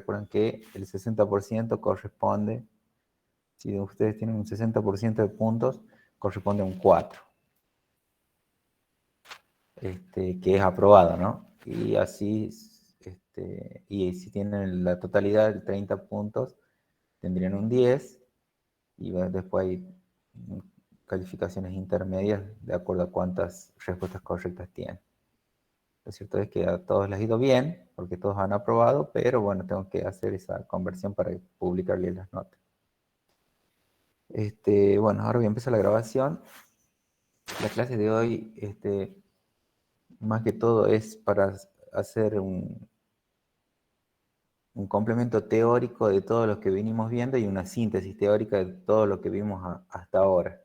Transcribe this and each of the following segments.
recuerden que el 60% corresponde, si ustedes tienen un 60% de puntos, corresponde a un 4. Que es aprobado, ¿no? Y así, y si tienen la totalidad de 30 puntos, tendrían un 10, y después hay calificaciones intermedias de acuerdo a cuántas respuestas correctas tienen. Lo cierto es que a todos les ha ido bien, porque todos han aprobado, pero bueno, tengo que hacer esa conversión para publicarles las notas. Bueno, ahora voy a empezar la grabación. La clase de hoy, más que todo es para hacer un complemento teórico de todo lo que venimos viendo y una síntesis teórica de todo lo que vimos hasta ahora,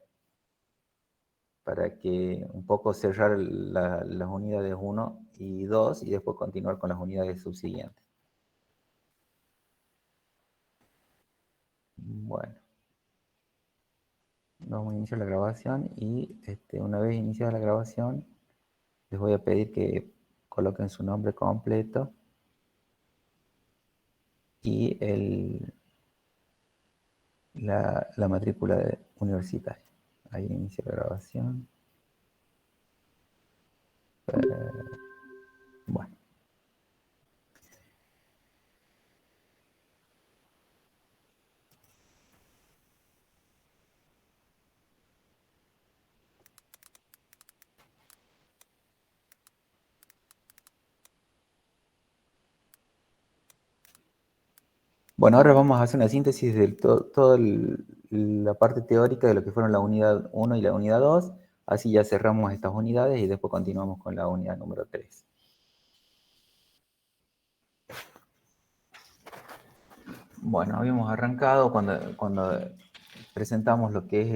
para que un poco cerrar las unidades 1 y 2 y después continuar con las unidades subsiguientes. Bueno, vamos a iniciar la grabación y una vez iniciada la grabación les voy a pedir que coloquen su nombre completo y la matrícula universitaria. Ahí inicia la grabación. Bueno. Bueno, ahora vamos a hacer una síntesis de toda la parte teórica de lo que fueron la unidad 1 y la unidad 2. Así ya cerramos estas unidades y después continuamos con la unidad número 3. Bueno, habíamos arrancado cuando presentamos lo que es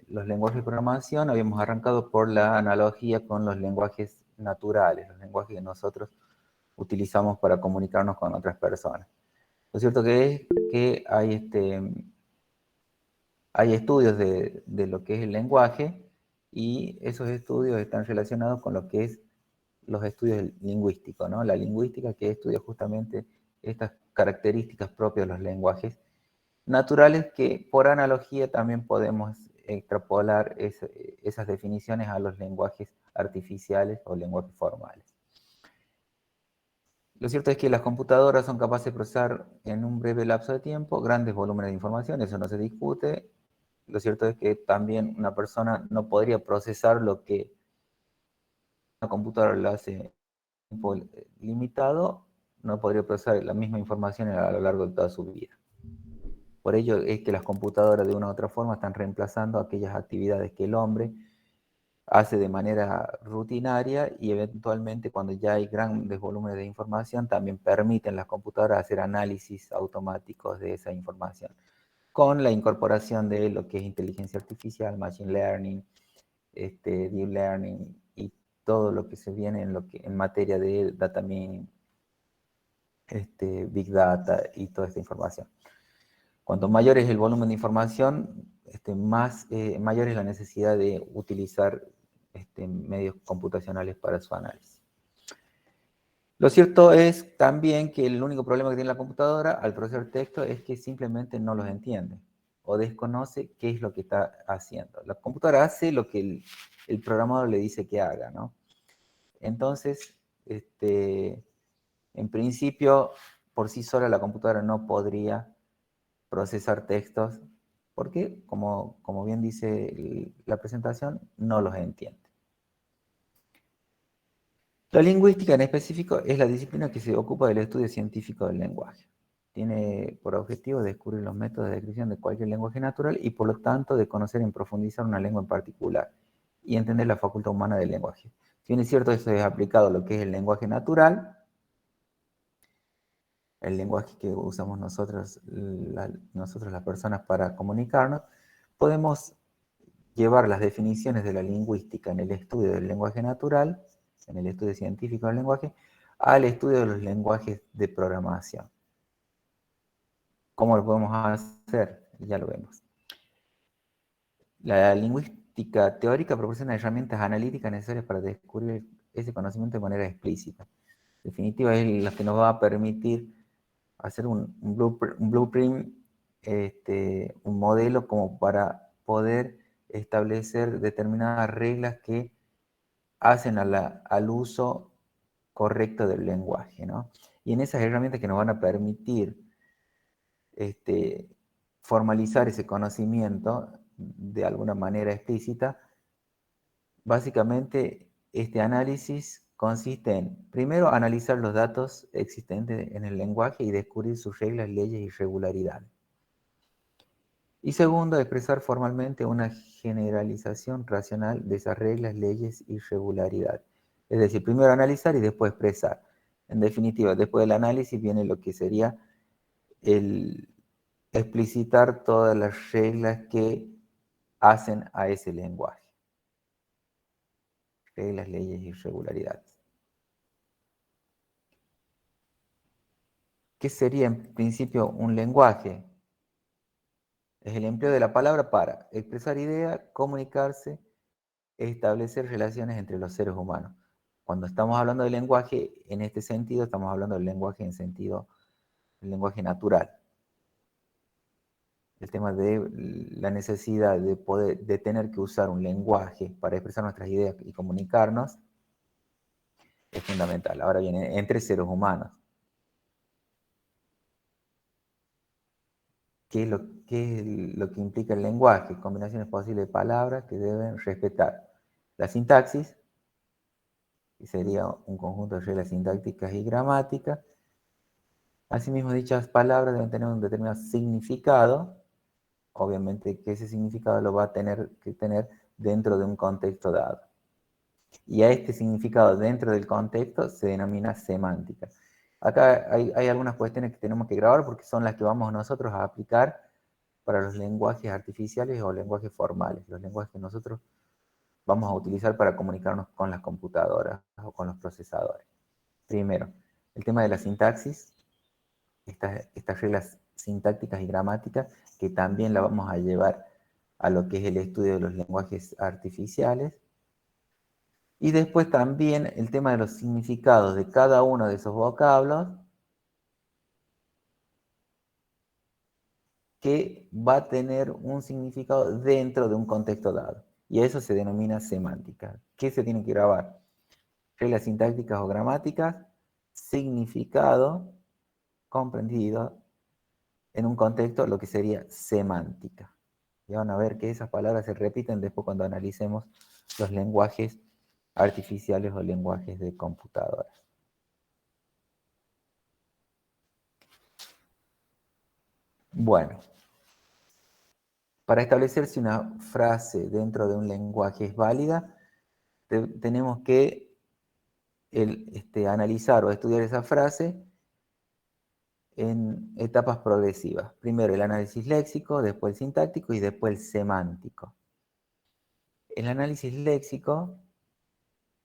los lenguajes de programación, habíamos arrancado por la analogía con los lenguajes naturales, los lenguajes que nosotros utilizamos para comunicarnos con otras personas. Lo cierto que es que hay estudios de lo que es el lenguaje y esos estudios están relacionados con lo que es los estudios lingüísticos, ¿no? La lingüística que estudia justamente estas características propias de los lenguajes naturales que por analogía también podemos extrapolar esas definiciones a los lenguajes artificiales o lenguajes formales. Lo cierto es que las computadoras son capaces de procesar en un breve lapso de tiempo grandes volúmenes de información, eso no se discute. Lo cierto es que también una persona no podría procesar lo que una computadora lo hace en tiempo limitado, no podría procesar la misma información a lo largo de toda su vida. Por ello es que las computadoras de una u otra forma están reemplazando aquellas actividades que el hombre hace de manera rutinaria y eventualmente cuando ya hay grandes volúmenes de información también permiten las computadoras hacer análisis automáticos de esa información con la incorporación de lo que es inteligencia artificial, machine learning, deep learning y todo lo que se viene en materia de data mining, big data y toda esta información. Cuanto mayor es el volumen de información, mayor es la necesidad de utilizar medios computacionales para su análisis. Lo cierto es también que el único problema que tiene la computadora al procesar texto es que simplemente no los entiende o desconoce qué es lo que está haciendo. La computadora hace lo que el programador le dice que haga, ¿no? Entonces, en principio, por sí sola la computadora no podría procesar textos porque, como bien dice la presentación, no los entiende. La lingüística en específico es la disciplina que se ocupa del estudio científico del lenguaje. Tiene por objetivo descubrir los métodos de descripción de cualquier lenguaje natural y por lo tanto de conocer y profundizar una lengua en particular y entender la facultad humana del lenguaje. Si bien es cierto, esto es aplicado a lo que es el lenguaje natural, el lenguaje que usamos nosotros las personas para comunicarnos, podemos llevar las definiciones de la lingüística en el estudio del lenguaje natural, en el estudio científico del lenguaje, al estudio de los lenguajes de programación. ¿Cómo lo podemos hacer? Ya lo vemos. La lingüística teórica proporciona herramientas analíticas necesarias para descubrir ese conocimiento de manera explícita. En definitiva, es la que nos va a permitir hacer un blueprint, un modelo como para poder establecer determinadas reglas que hacen al uso correcto del lenguaje, ¿no? Y en esas herramientas que nos van a permitir formalizar ese conocimiento de alguna manera explícita, básicamente este análisis consiste en, primero, analizar los datos existentes en el lenguaje y descubrir sus reglas, leyes y regularidades. Y segundo, expresar formalmente una generalización racional de esas reglas, leyes y regularidades. Es decir, primero analizar y después expresar. En definitiva, después del análisis viene lo que sería el explicitar todas las reglas que hacen a ese lenguaje. Reglas, leyes y regularidades. ¿Qué sería en principio un lenguaje? Es el empleo de la palabra para expresar ideas, comunicarse, establecer relaciones entre los seres humanos. Cuando estamos hablando de lenguaje, en este sentido, estamos hablando del lenguaje en sentido, el lenguaje natural. El tema de la necesidad de tener que usar un lenguaje para expresar nuestras ideas y comunicarnos es fundamental. Ahora viene entre seres humanos. ¿Qué es lo que implica el lenguaje? Combinaciones posibles de palabras que deben respetar la sintaxis, que sería un conjunto de reglas sintácticas y gramáticas. Asimismo, dichas palabras deben tener un determinado significado, obviamente que ese significado lo va a tener que tener dentro de un contexto dado. Y a este significado dentro del contexto se denomina semántica. Acá hay algunas cuestiones que tenemos que grabar porque son las que vamos nosotros a aplicar para los lenguajes artificiales o lenguajes formales, los lenguajes que nosotros vamos a utilizar para comunicarnos con las computadoras o con los procesadores. Primero, el tema de la sintaxis, estas reglas sintácticas y gramáticas, que también la vamos a llevar a lo que es el estudio de los lenguajes artificiales. Y después también el tema de los significados de cada uno de esos vocablos, que va a tener un significado dentro de un contexto dado. Y eso se denomina semántica. ¿Qué se tiene que grabar? Reglas sintácticas o gramáticas, significado comprendido en un contexto, lo que sería semántica. Y van a ver que esas palabras se repiten después cuando analicemos los lenguajes artificiales o lenguajes de computadoras. Bueno, para establecer si una frase dentro de un lenguaje es válida, tenemos que analizar o estudiar esa frase en etapas progresivas. Primero el análisis léxico, después el sintáctico y después el semántico. El análisis léxico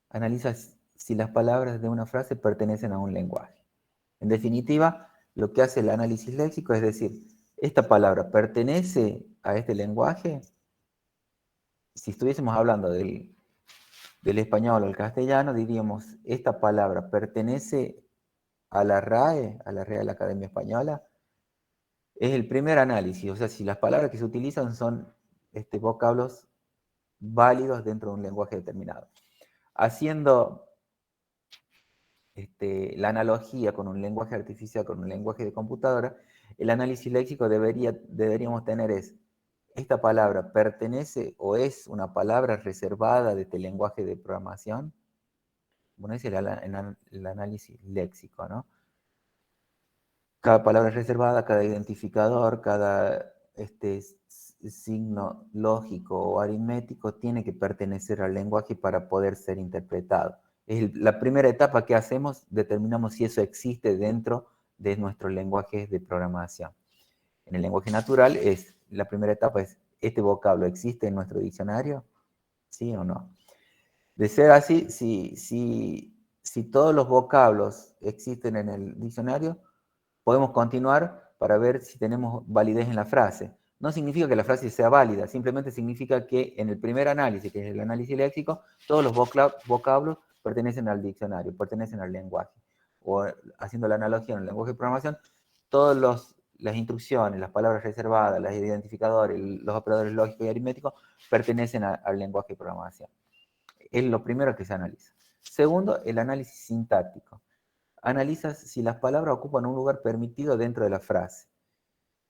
analiza si las palabras de una frase pertenecen a un lenguaje. En definitiva, lo que hace el análisis léxico es decir, ¿esta palabra pertenece a este lenguaje? Si estuviésemos hablando del español o el castellano, diríamos, ¿esta palabra pertenece a la RAE, a la Real Academia Española? Es el primer análisis, o sea, si las palabras que se utilizan son vocablos válidos dentro de un lenguaje determinado. Haciendo la analogía con un lenguaje artificial, con un lenguaje de computadora, el análisis léxico deberíamos tener es, ¿esta palabra pertenece o es una palabra reservada de este lenguaje de programación? Bueno, ese es el análisis léxico, ¿no? Cada palabra reservada, cada identificador, cada signo lógico o aritmético tiene que pertenecer al lenguaje para poder ser interpretado. Es la primera etapa que hacemos, determinamos si eso existe dentro de nuestros lenguajes de programación. En el lenguaje natural, la primera etapa es, ¿este vocablo existe en nuestro diccionario? ¿Sí o no? De ser así, si todos los vocablos existen en el diccionario, podemos continuar para ver si tenemos validez en la frase. No significa que la frase sea válida, simplemente significa que en el primer análisis, que es el análisis léxico, todos los vocablos pertenecen al diccionario, pertenecen al lenguaje. O haciendo la analogía en el lenguaje de programación, todas las instrucciones, las palabras reservadas, los identificadores, los operadores lógicos y aritméticos pertenecen al lenguaje de programación. Es lo primero que se analiza. Segundo, el análisis sintáctico. Analizas si las palabras ocupan un lugar permitido dentro de la frase.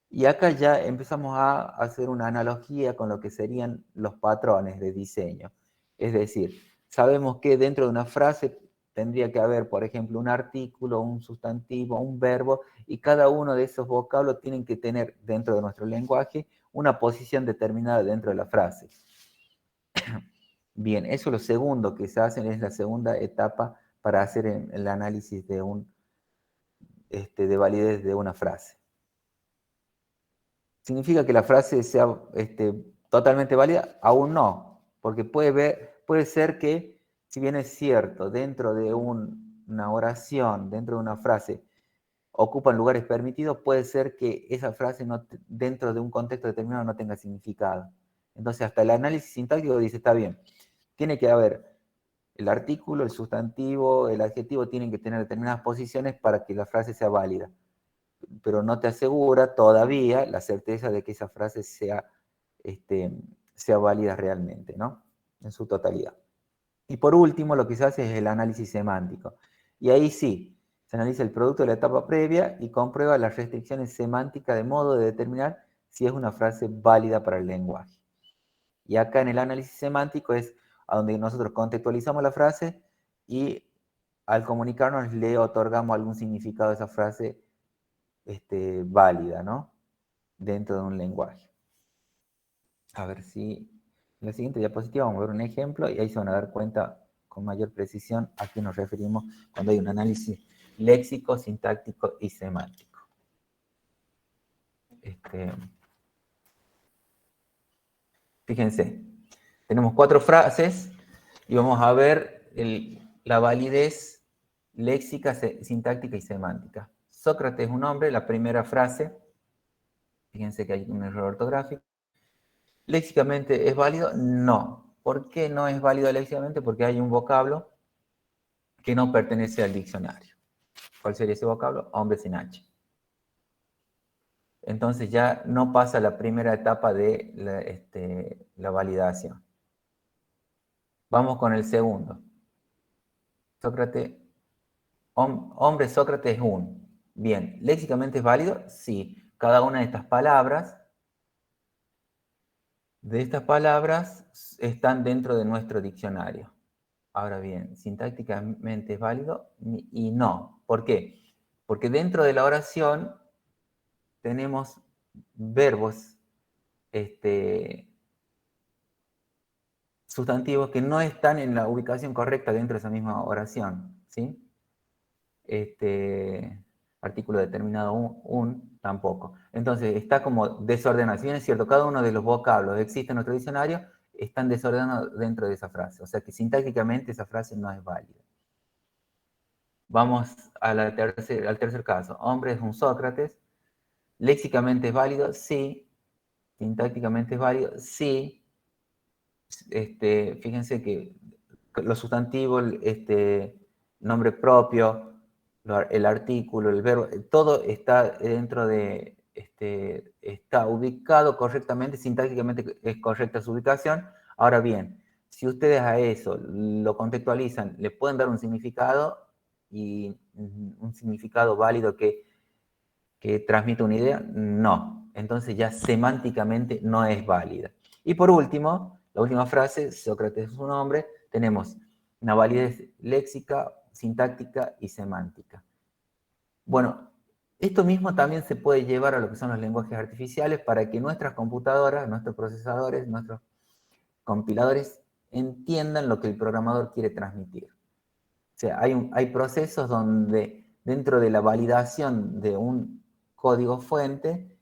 Y acá ya empezamos a hacer una analogía con lo que serían los patrones de diseño. Es decir, sabemos que dentro de una frase tendría que haber, por ejemplo, un artículo, un sustantivo, un verbo, y cada uno de esos vocablos tienen que tener dentro de nuestro lenguaje una posición determinada dentro de la frase. Bien, eso es lo segundo que se hace, es la segunda etapa para hacer el análisis de validez de una frase. ¿Significa que la frase sea totalmente válida? Aún no, porque puede ser que, si bien es cierto, dentro de una oración, dentro de una frase, ocupan lugares permitidos, puede ser que esa frase dentro de un contexto determinado no tenga significado. Entonces, hasta el análisis sintáctico dice, está bien, tiene que haber el artículo, el sustantivo, el adjetivo, tienen que tener determinadas posiciones para que la frase sea válida, pero no te asegura todavía la certeza de que esa frase sea válida realmente, ¿no? En su totalidad. Y por último, lo que se hace es el análisis semántico. Y ahí sí, se analiza el producto de la etapa previa y comprueba las restricciones semánticas de modo de determinar si es una frase válida para el lenguaje. Y acá en el análisis semántico es a donde nosotros contextualizamos la frase y al comunicarnos le otorgamos algún significado a esa frase válida, ¿no? Dentro de un lenguaje. A ver si en la siguiente diapositiva vamos a ver un ejemplo y ahí se van a dar cuenta con mayor precisión a qué nos referimos cuando hay un análisis léxico, sintáctico y semántico. Fíjense, tenemos 4 frases y vamos a ver la validez léxica, sintáctica y semántica. Sócrates es un hombre, la primera frase. Fíjense que hay un error ortográfico. ¿Léxicamente es válido? No. ¿Por qué no es válido léxicamente? Porque hay un vocablo que no pertenece al diccionario. ¿Cuál sería ese vocablo? Hombre sin H. Entonces ya no pasa la primera etapa de la validación. Vamos con el segundo. Sócrates, hombre Sócrates es un. Bien, ¿léxicamente es válido? Sí. Cada una de estas palabras están dentro de nuestro diccionario. Ahora bien, sintácticamente es válido y no. ¿Por qué? Porque dentro de la oración tenemos verbos sustantivos que no están en la ubicación correcta dentro de esa misma oración, ¿sí? Artículo determinado tampoco. Entonces está como desordenado. Si bien es cierto, cada uno de los vocablos existe en nuestro diccionario, están desordenados dentro de esa frase. O sea que sintácticamente esa frase no es válida. Vamos al tercer caso. Hombre es un Sócrates. ¿Léxicamente es válido? Sí. ¿Sintácticamente es válido? Sí. Fíjense que los sustantivos, nombre propio, el artículo, el verbo, todo está dentro de, está ubicado correctamente, sintácticamente es correcta su ubicación. Ahora bien, si ustedes a eso lo contextualizan, le pueden dar un significado y un significado válido que transmite una idea, no. Entonces ya semánticamente no es válida. Y por último, la última frase, Sócrates es un hombre, tenemos una validez léxica, sintáctica y semántica. Bueno, esto mismo también se puede llevar a lo que son los lenguajes artificiales para que nuestras computadoras, nuestros procesadores, nuestros compiladores entiendan lo que el programador quiere transmitir. O sea, hay procesos donde dentro de la validación de un código fuente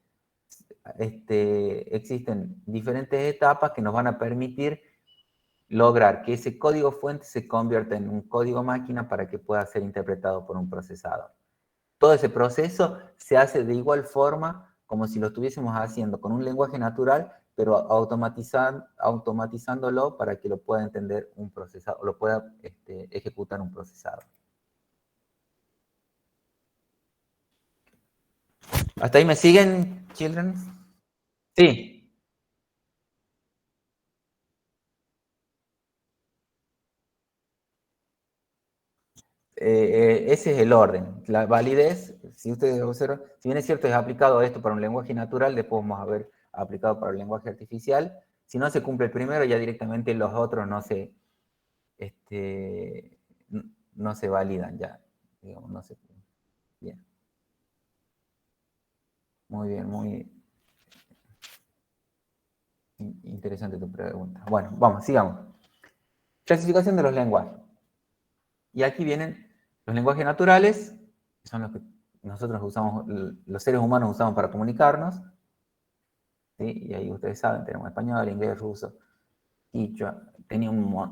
existen diferentes etapas que nos van a permitir lograr que ese código fuente se convierta en un código máquina para que pueda ser interpretado por un procesador. Todo ese proceso se hace de igual forma como si lo estuviésemos haciendo con un lenguaje natural, pero automatizándolo para que lo pueda entender un procesador, lo pueda ejecutar un procesador. ¿Hasta ahí me siguen, children? Sí. Ese es el orden. La validez, si ustedes observan, si bien es cierto, es aplicado esto para un lenguaje natural, después vamos a ver aplicado para el lenguaje artificial. Si no se cumple el primero, ya directamente los otros este, no se validan ya. Digamos, no se, bien. Muy bien, muy interesante tu pregunta. Bueno, vamos, sigamos. Clasificación de los lenguajes. Y aquí vienen los lenguajes naturales, que son los que nosotros usamos, los seres humanos usamos para comunicarnos. ¿Sí? Y ahí ustedes saben, tenemos español, inglés, ruso, quichua. Tenía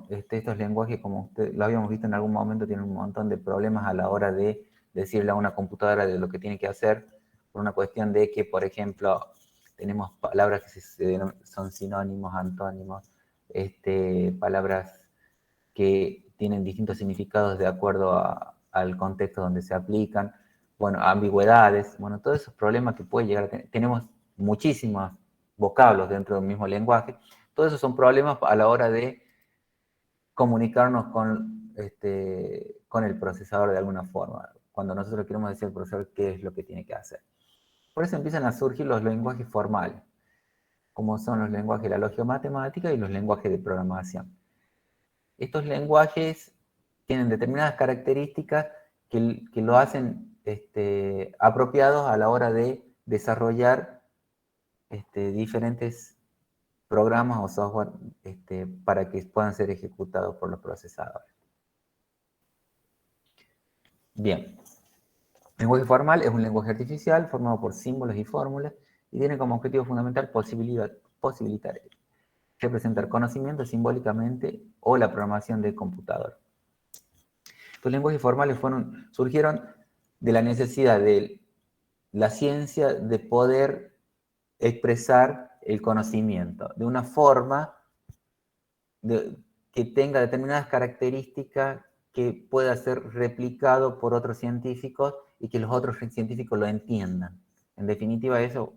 estos lenguajes, como usted, lo habíamos visto en algún momento, tienen un montón de problemas a la hora de decirle a una computadora de lo que tiene que hacer, por una cuestión de que, por ejemplo, tenemos palabras que son sinónimos, antónimos, palabras que tienen distintos significados de acuerdo al contexto donde se aplican, bueno, ambigüedades, bueno, todos esos problemas que puede llegar a tener. Tenemos muchísimos vocablos dentro del mismo lenguaje, todos esos son problemas a la hora de comunicarnos con el procesador de alguna forma, cuando nosotros queremos decir al procesador qué es lo que tiene que hacer. Por eso empiezan a surgir los lenguajes formales, como son los lenguajes de la lógica matemática y los lenguajes de programación. Estos lenguajes tienen determinadas características que lo hacen apropiados a la hora de desarrollar diferentes programas o software para que puedan ser ejecutados por los procesadores. Bien, el lenguaje formal es un lenguaje artificial formado por símbolos y fórmulas y tiene como objetivo fundamental posibilitar representar conocimiento simbólicamente o la programación del computador. Los lenguajes formales surgieron de la necesidad de la ciencia de poder expresar el conocimiento de una forma que tenga determinadas características que pueda ser replicado por otros científicos y que los otros científicos lo entiendan. En definitiva, eso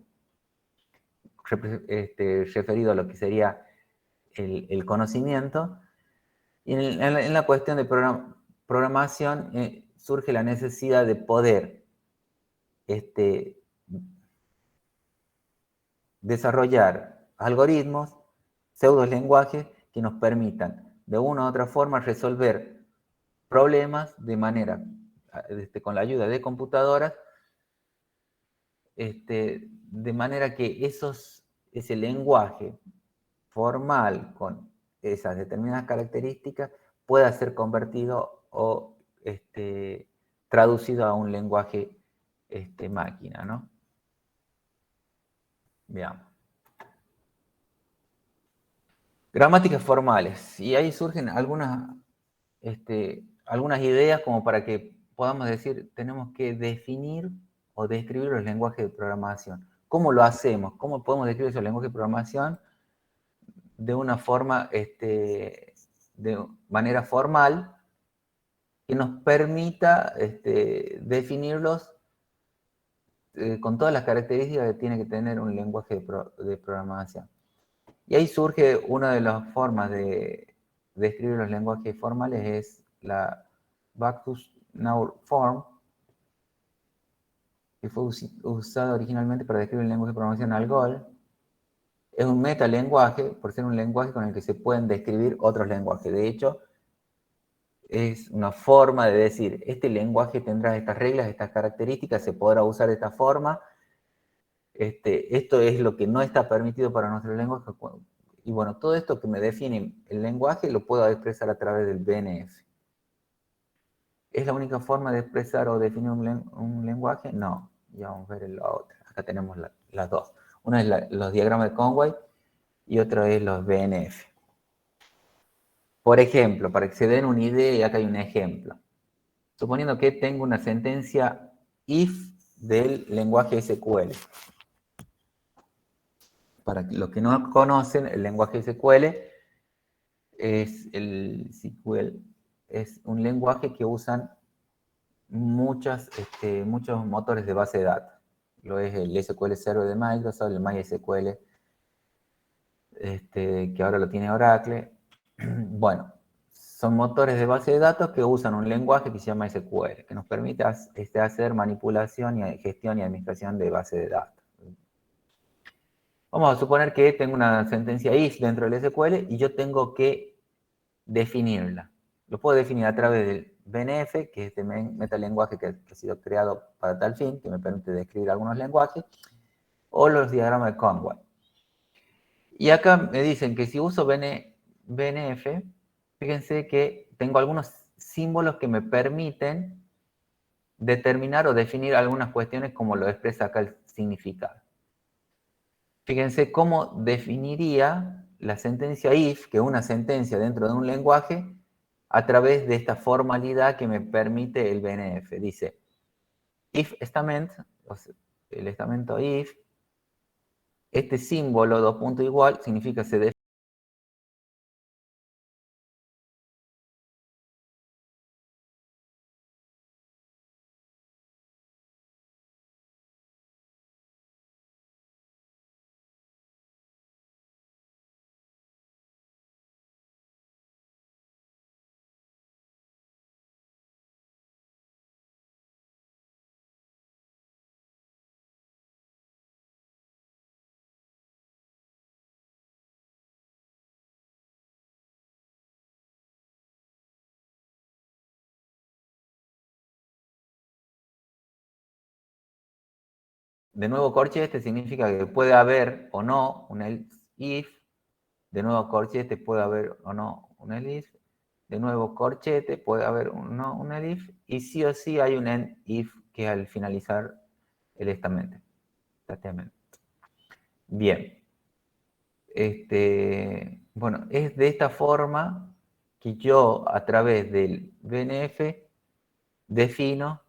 referido a lo que sería el conocimiento. Y en la cuestión de programación surge la necesidad de poder desarrollar algoritmos, pseudo lenguajes que nos permitan de una u otra forma resolver problemas de manera, con la ayuda de computadoras, de manera que ese lenguaje formal con esas determinadas características pueda ser convertido o traducido a un lenguaje máquina, ¿no? Veamos. Gramáticas formales. Y ahí surgen algunas ideas como para que podamos decir, tenemos que definir o describir los lenguajes de programación. ¿Cómo lo hacemos? ¿Cómo podemos describir esos lenguajes de programación de una forma, de manera formal, que nos permita definirlos con todas las características que tiene que tener un lenguaje de programación? Y ahí surge una de las formas de escribir los lenguajes formales, es la Backus-Naur Form, que fue usada originalmente para describir el lenguaje de programación ALGOL. Es un metalenguaje, por ser un lenguaje con el que se pueden describir otros lenguajes. De hecho, es una forma de decir, este lenguaje tendrá estas reglas, estas características, se podrá usar de esta forma. Esto es lo que no está permitido para nuestro lenguaje. Y bueno, todo esto que me define el lenguaje lo puedo expresar a través del BNF. ¿Es la única forma de expresar o definir un lenguaje? No. Ya vamos a ver la otra. Acá tenemos las dos. Una es los diagramas de Conway y otro es los BNF. Por ejemplo, para que se den una idea, acá hay un ejemplo. Suponiendo que tengo una sentencia if del lenguaje SQL. Para los que no conocen, el lenguaje SQL es un lenguaje que usan muchos motores de base de datos. lo es el SQL Server de Microsoft, el MySQL, que ahora lo tiene Oracle. Bueno, son motores de base de datos que usan un lenguaje que se llama SQL, que nos permite hacer manipulación y gestión y administración de base de datos. Vamos a suponer que tengo una sentencia if dentro del SQL y yo tengo que definirla. Lo puedo definir a través del BNF, que es este metalenguaje que ha sido creado para tal fin, que me permite describir algunos lenguajes, o los diagramas de Conway. Y acá me dicen que si uso BNF, fíjense que tengo algunos símbolos que me permiten determinar o definir algunas cuestiones como lo expresa acá el significado. Fíjense cómo definiría la sentencia if, que es una sentencia dentro de un lenguaje, a través de esta formalidad que me permite el BNF. Dice, if estament, o sea, el estamento if, este símbolo, dos puntos igual, significa se define. De nuevo corchete significa que puede haber o no un else if. De nuevo corchete puede haber o no un else if. De nuevo corchete puede haber o no un else if. Y sí o sí hay un end if que al finalizar el estamento. Bien. Bueno, es de esta forma que yo a través del BNF defino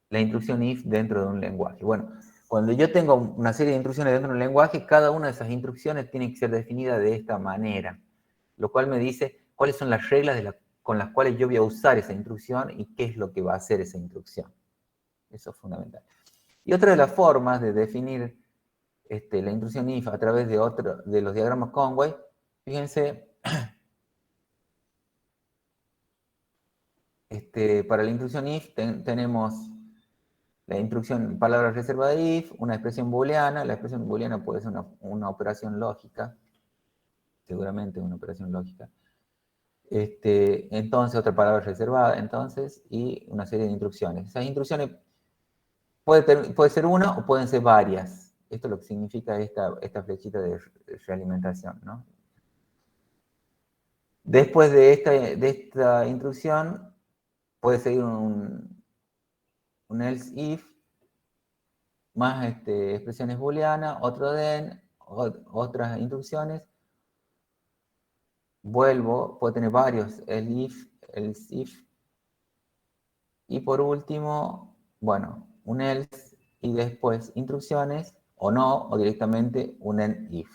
la instrucción if dentro de un lenguaje. Bueno, cuando yo tengo una serie de instrucciones dentro de un lenguaje, cada una de esas instrucciones tiene que ser definida de esta manera, lo cual me dice cuáles son las reglas con las cuales yo voy a usar esa instrucción y qué es lo que va a hacer esa instrucción. Eso es fundamental. Y otra de las formas de definir la instrucción if a través de los diagramas Conway, fíjense, para la instrucción if tenemos la instrucción palabra reservada de if, una expresión booleana. La expresión booleana puede ser una operación lógica, seguramente una operación lógica. Entonces, otra palabra reservada, entonces, y una serie de instrucciones. Esas instrucciones puede ser una o pueden ser varias. Esto es lo que significa esta flechita de realimentación, ¿no? Después de esta instrucción, puede seguir un else if, más expresiones booleanas, otro then, otras instrucciones. Vuelvo, puedo tener varios, else if. Y por último, bueno, un else y después instrucciones, o no, o directamente un end if.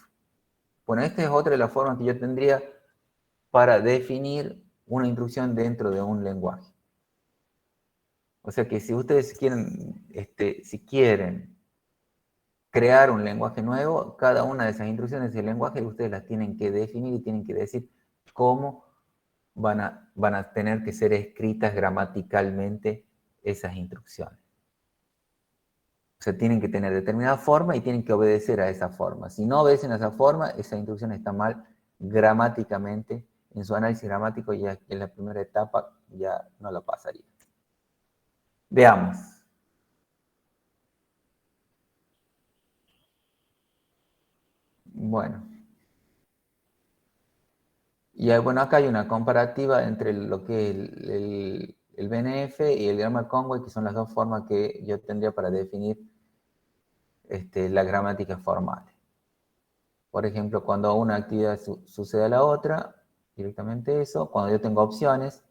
Bueno, esta es otra de las formas que yo tendría para definir una instrucción dentro de un lenguaje. O sea que si ustedes quieren, si quieren crear un lenguaje nuevo, cada una de esas instrucciones del lenguaje ustedes las tienen que definir y tienen que decir cómo van a tener que ser escritas gramaticalmente esas instrucciones. O sea, tienen que tener determinada forma y tienen que obedecer a esa forma. Si no obedecen a esa forma, esa instrucción está mal gramáticamente. En su análisis gramático, ya en la primera etapa, ya no la pasaría. Veamos. Bueno. Y bueno, acá hay una comparativa entre lo que es el BNF y el diagrama Conway, que son las dos formas que yo tendría para definir la gramática formal. Por ejemplo, cuando una actividad sucede a la otra, directamente eso. Cuando yo tengo opciones,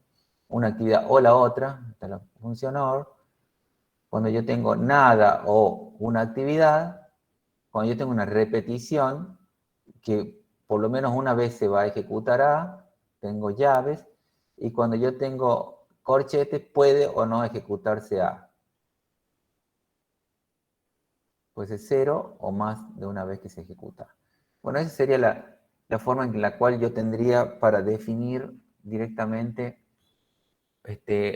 una actividad o la otra, está la función OR. Cuando yo tengo nada o una actividad, cuando yo tengo una repetición, que por lo menos una vez se va a ejecutar A, tengo llaves, y cuando yo tengo corchetes, puede o no ejecutarse A. puede ser 0 o más de una vez que se ejecuta. Bueno, esa sería la forma en la cual yo tendría para definir directamente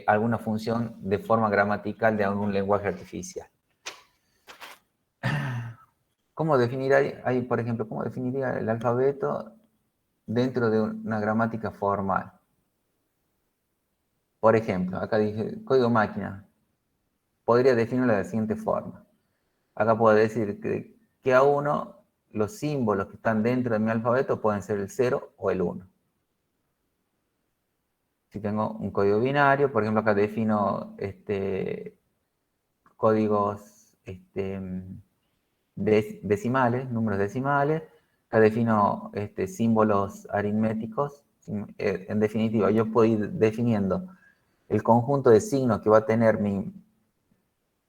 alguna función de forma gramatical de algún lenguaje artificial. ¿Cómo definiría, por ejemplo, cómo definiría el alfabeto dentro de una gramática formal? Por ejemplo, acá dije código máquina. Podría definirlo de la siguiente forma. Acá puedo decir que a uno los símbolos que están dentro de mi alfabeto pueden ser el 0 o el 1. Si tengo un código binario, por ejemplo, acá defino códigos decimales, números decimales. Acá defino símbolos aritméticos. En definitiva, yo puedo ir definiendo el conjunto de signos que va a tener mi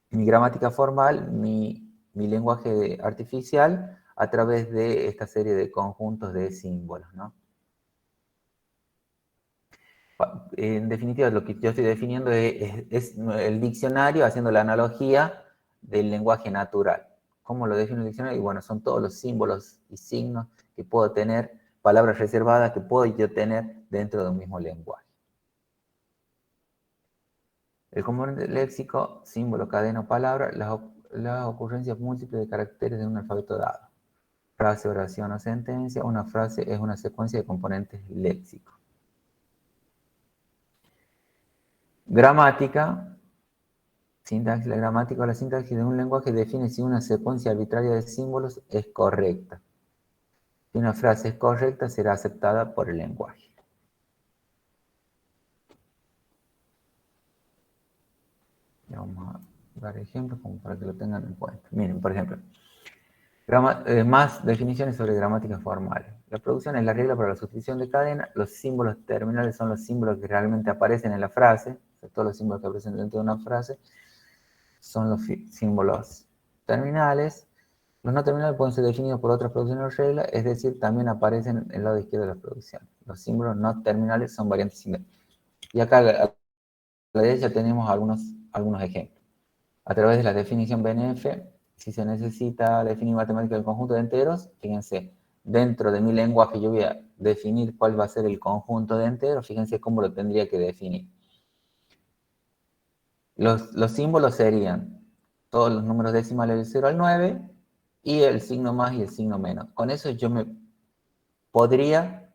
gramática formal, mi lenguaje artificial, a través de esta serie de conjuntos de símbolos, ¿no? En definitiva, lo que yo estoy definiendo es el diccionario, haciendo la analogía del lenguaje natural. ¿Cómo lo defino el diccionario? Y bueno, son todos los símbolos y signos que puedo tener, palabras reservadas que puedo yo tener dentro de un mismo lenguaje. El componente léxico, símbolo, cadena o palabra, las ocurrencias múltiples de caracteres de un alfabeto dado. Frase, oración o sentencia. Una frase es una secuencia de componentes léxicos. Gramática. Sintaxis. La gramática o la sintaxis de un lenguaje define si una secuencia arbitraria de símbolos es correcta. Si una frase es correcta, será aceptada por el lenguaje. Vamos a dar ejemplos como para que lo tengan en cuenta. Miren, por ejemplo, más definiciones sobre gramáticas formales. La producción es la regla para la sustitución de cadena. Los símbolos terminales son los símbolos que realmente aparecen en la frase. O sea, todos los símbolos que aparecen dentro de una frase son los símbolos terminales. Los no terminales pueden ser definidos por otras producciones o reglas, es decir, también aparecen en el lado izquierdo de la producción. Los símbolos no terminales son variantes similares. Y acá a la derecha tenemos algunos ejemplos. A través de la definición BNF, si se necesita definir matemática del conjunto de enteros, fíjense, dentro de mi lenguaje yo voy a definir cuál va a ser el conjunto de enteros, fíjense cómo lo tendría que definir. Los símbolos serían todos los números decimales del 0 al 9 y el signo más y el signo menos. Con eso yo me podría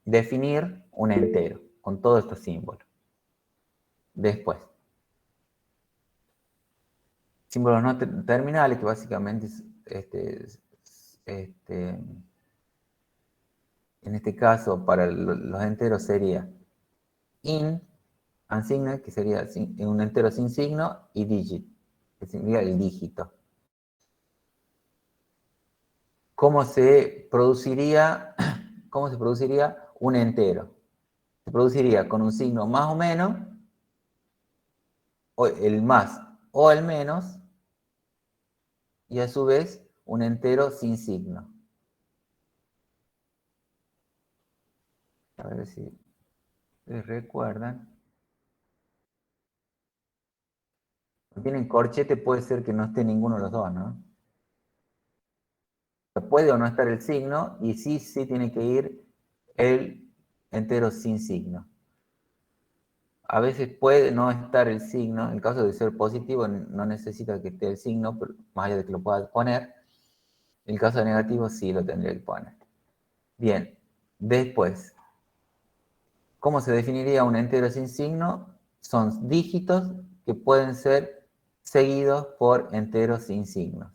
definir un entero con todos estos símbolos. Después, símbolos no terminales, que básicamente en este caso para los enteros sería in, unsigned, que sería un entero sin signo, y digit, que significa el dígito. ¿Cómo se produciría un entero? Se produciría con un signo más o menos, o el más o el menos, y a su vez un entero sin signo. A ver si recuerdan. Si tienen corchete, puede ser que no esté ninguno de los dos, ¿no? Puede o no estar el signo, y sí tiene que ir el entero sin signo. A veces puede no estar el signo, en caso de ser positivo no necesita que esté el signo, pero más allá de que lo pueda poner. En el caso de negativo sí lo tendría que poner. Bien, después, ¿cómo se definiría un entero sin signo? Son dígitos que pueden ser seguidos por enteros sin signos.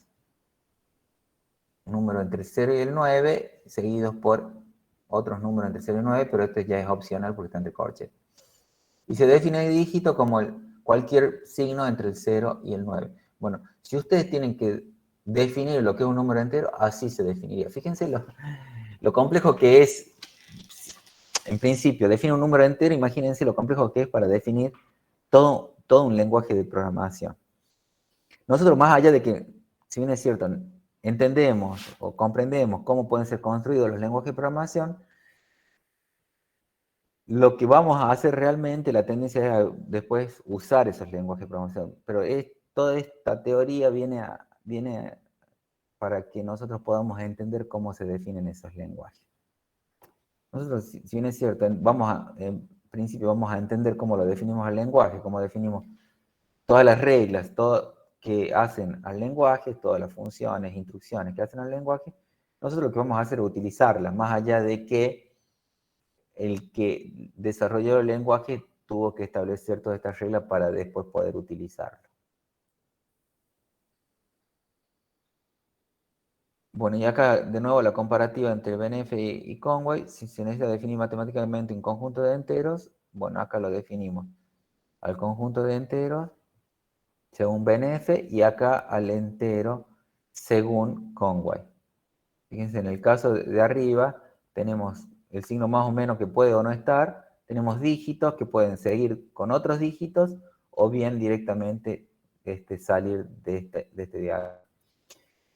Un número entre 0 y el 9, seguidos por otros números entre 0 y 9, pero esto ya es opcional porque está entre corchetes. Y se define el dígito como cualquier signo entre el 0 y el 9. Bueno, si ustedes tienen que definir lo que es un número entero, así se definiría. Fíjense lo complejo que es. En principio, define un número entero, imagínense lo complejo que es para definir todo un lenguaje de programación. Nosotros, más allá de que, si bien es cierto, entendemos o comprendemos cómo pueden ser construidos los lenguajes de programación, lo que vamos a hacer realmente, la tendencia es a después usar esos lenguajes de programación. Pero toda esta teoría viene para que nosotros podamos entender cómo se definen esos lenguajes. Nosotros, si bien es cierto, en principio vamos a entender cómo lo definimos al lenguaje, cómo definimos todas las reglas, todo que hacen al lenguaje, todas las funciones, instrucciones que hacen al lenguaje, nosotros lo que vamos a hacer es utilizarlas, más allá de que el que desarrolló el lenguaje tuvo que establecer todas estas reglas para después poder utilizarlo. Bueno, y acá de nuevo la comparativa entre BNF y Conway, si se necesita definir matemáticamente un conjunto de enteros, bueno, acá lo definimos al conjunto de enteros según BNF y acá al entero según Conway. Fíjense, en el caso de arriba tenemos el signo más o menos que puede o no estar, tenemos dígitos que pueden seguir con otros dígitos o bien directamente salir de este diagrama.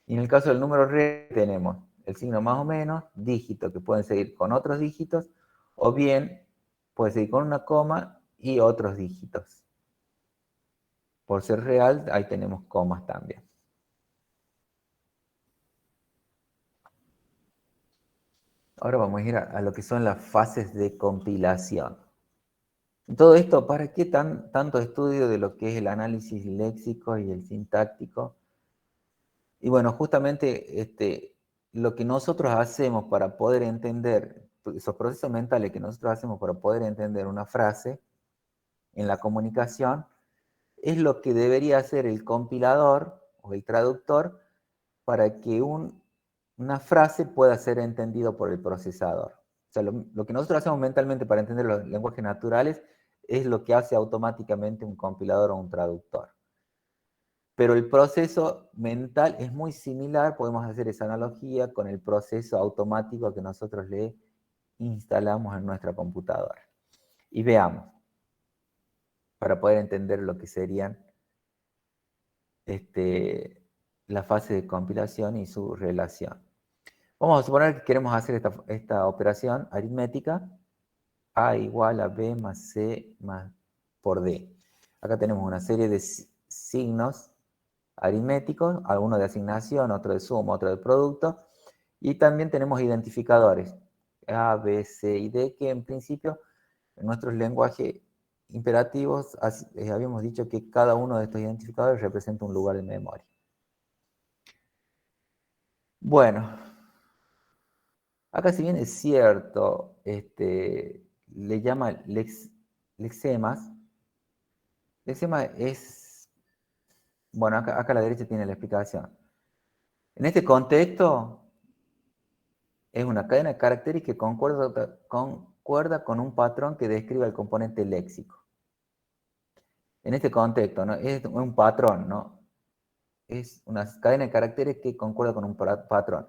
Y en el caso del número real tenemos el signo más o menos, dígitos que pueden seguir con otros dígitos o bien puede seguir con una coma y otros dígitos. Por ser real, ahí tenemos comas también. Ahora vamos a ir a lo que son las fases de compilación. Todo esto, ¿para qué tanto estudio de lo que es el análisis léxico y el sintáctico? Y bueno, justamente lo que nosotros hacemos para poder entender, esos procesos mentales que nosotros hacemos para poder entender una frase en la comunicación, es lo que debería hacer el compilador o el traductor para que una frase pueda ser entendido por el procesador. O sea, lo que nosotros hacemos mentalmente para entender los lenguajes naturales es lo que hace automáticamente un compilador o un traductor. Pero el proceso mental es muy similar, podemos hacer esa analogía con el proceso automático que nosotros le instalamos en nuestra computadora. Y veamos, para poder entender lo que serían la fase de compilación y su relación. Vamos a suponer que queremos hacer esta operación aritmética, A igual a B más C más por D. Acá tenemos una serie de signos aritméticos, algunos de asignación, otro de suma, otro de producto, y también tenemos identificadores, A, B, C y D, que en principio en nuestros lenguajes imperativos habíamos dicho que cada uno de estos identificadores representa un lugar de memoria. Bueno, acá si bien es cierto, le llama lexemas. Lexema es, bueno, acá a la derecha tiene la explicación. En este contexto, es una cadena de caracteres que concuerda con un patrón que describe el componente léxico. En este contexto, ¿no? Es un patrón, ¿no? Es una cadena de caracteres que concuerda con un patrón.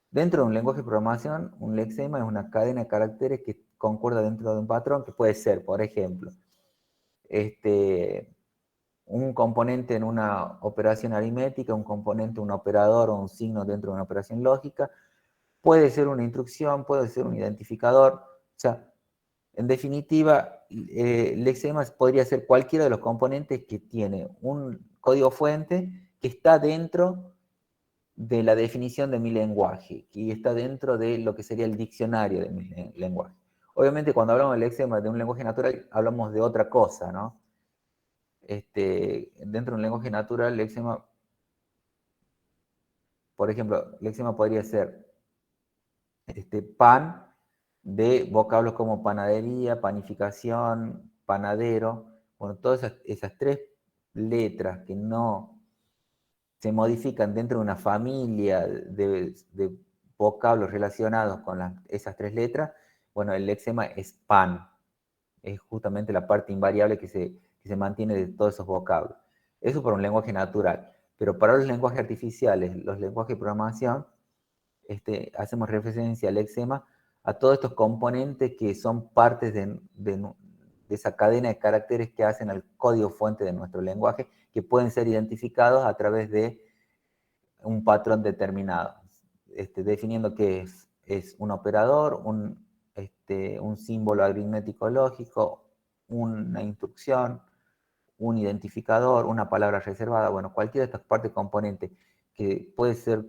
Dentro de un lenguaje de programación, un lexema es una cadena de caracteres que concuerda dentro de un patrón que puede ser, por ejemplo, un componente en una operación aritmética, un componente, un operador o un signo dentro de una operación lógica, puede ser una instrucción, puede ser un identificador, o sea, en definitiva, lexema podría ser cualquiera de los componentes que tiene un código fuente que está dentro de la definición de mi lenguaje, que está dentro de lo que sería el diccionario de mi lenguaje. Obviamente, cuando hablamos del lexema de un lenguaje natural, hablamos de otra cosa, ¿no? Dentro de un lenguaje natural, lexema, por ejemplo, lexema podría ser pan de vocablos como panadería, panificación, panadero. Bueno, todas esas tres letras que no se modifican dentro de una familia de vocablos relacionados con esas tres letras, bueno, el lexema es pan. Es justamente la parte invariable que se mantiene de todos esos vocablos. Eso para un lenguaje natural. Pero para los lenguajes artificiales, los lenguajes de programación, hacemos referencia al lexema a todos estos componentes que son partes de esa cadena de caracteres que hacen al código fuente de nuestro lenguaje, que pueden ser identificados a través de un patrón determinado, definiendo que es un operador, un símbolo aritmético lógico, una instrucción, un identificador, una palabra reservada, bueno, cualquiera de estas partes componentes que puede ser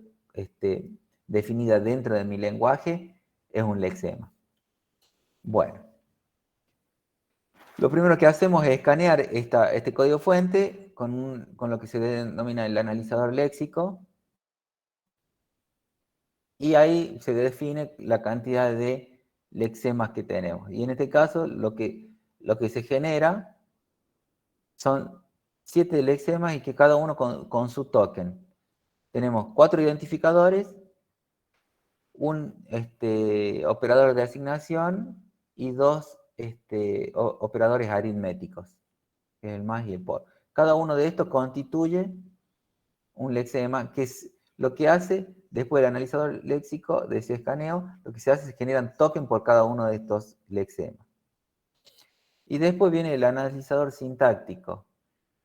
definida dentro de mi lenguaje es un lexema. Bueno, lo primero que hacemos es escanear este código fuente con lo que se denomina el analizador léxico, y ahí se define la cantidad de lexemas que tenemos. Y en este caso lo que se genera son 7 lexemas y que cada uno con su token. Tenemos 4 identificadores, un operador de asignación y 2 operadores aritméticos, que es el más y el por. Cada uno de estos constituye un lexema, que es lo que hace, después del analizador léxico de ese escaneo, lo que se hace es que generan token por cada uno de estos lexemas. Y después viene el analizador sintáctico,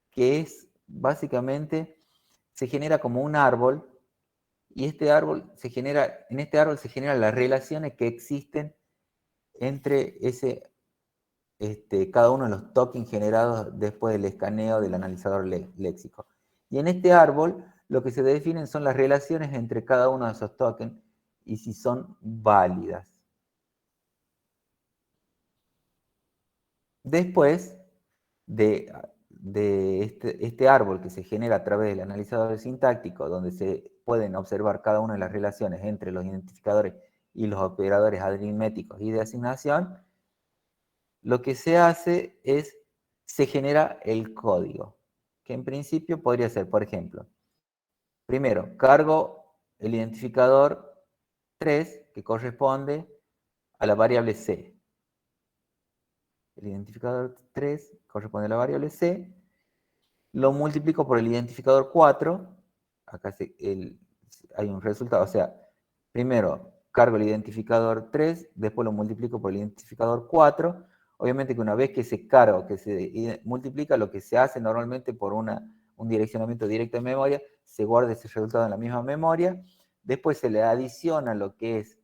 que es básicamente, se genera como un árbol, y en este árbol se generan las relaciones que existen entre cada uno de los tokens generados después del escaneo del analizador léxico. Y en este árbol lo que se definen son las relaciones entre cada uno de esos tokens y si son válidas. Después de este árbol que se genera a través del analizador sintáctico, donde se pueden observar cada una de las relaciones entre los identificadores y los operadores aritméticos y de asignación, lo que se hace es, se genera el código, que en principio podría ser, por ejemplo, primero, cargo el identificador 3, que corresponde a la variable C. El identificador 3 corresponde a la variable C, lo multiplico por el identificador 4, acá hay un resultado, o sea, primero cargo el identificador 3, después lo multiplico por el identificador 4, obviamente que una vez que se carga, que se multiplica, lo que se hace normalmente por un direccionamiento directo de memoria, se guarda ese resultado en la misma memoria, después se le adiciona lo que es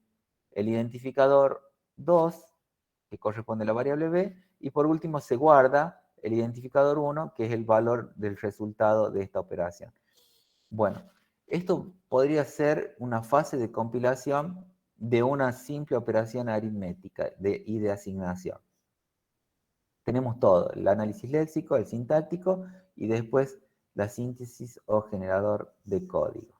el identificador 2, que corresponde a la variable b, y por último se guarda el identificador 1, que es el valor del resultado de esta operación. Bueno, esto podría ser una fase de compilación de una simple operación aritmética y de asignación. Tenemos todo, el análisis léxico, el sintáctico y después la síntesis o generador de código.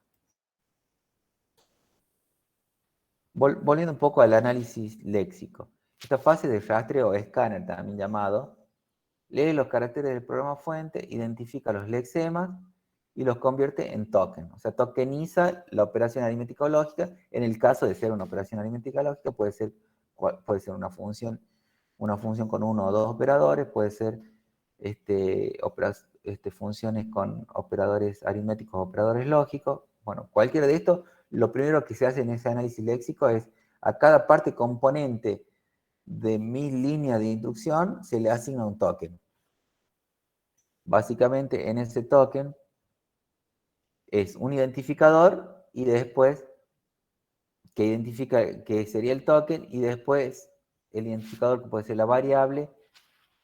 Volviendo un poco al análisis léxico. Esta fase de rastreo o escáner, también llamado, lee los caracteres del programa fuente, identifica los lexemas y los convierte en token. O sea, tokeniza la operación aritmética o lógica. En el caso de ser una operación aritmética lógica, puede ser una función con uno o dos operadores, puede ser funciones con operadores aritméticos o operadores lógicos. Bueno, cualquiera de estos, lo primero que se hace en ese análisis léxico es a cada parte componente de mi línea de instrucción se le asigna un token. Básicamente en ese token es un identificador y después que identifica que sería el token y después el identificador que puede ser la variable,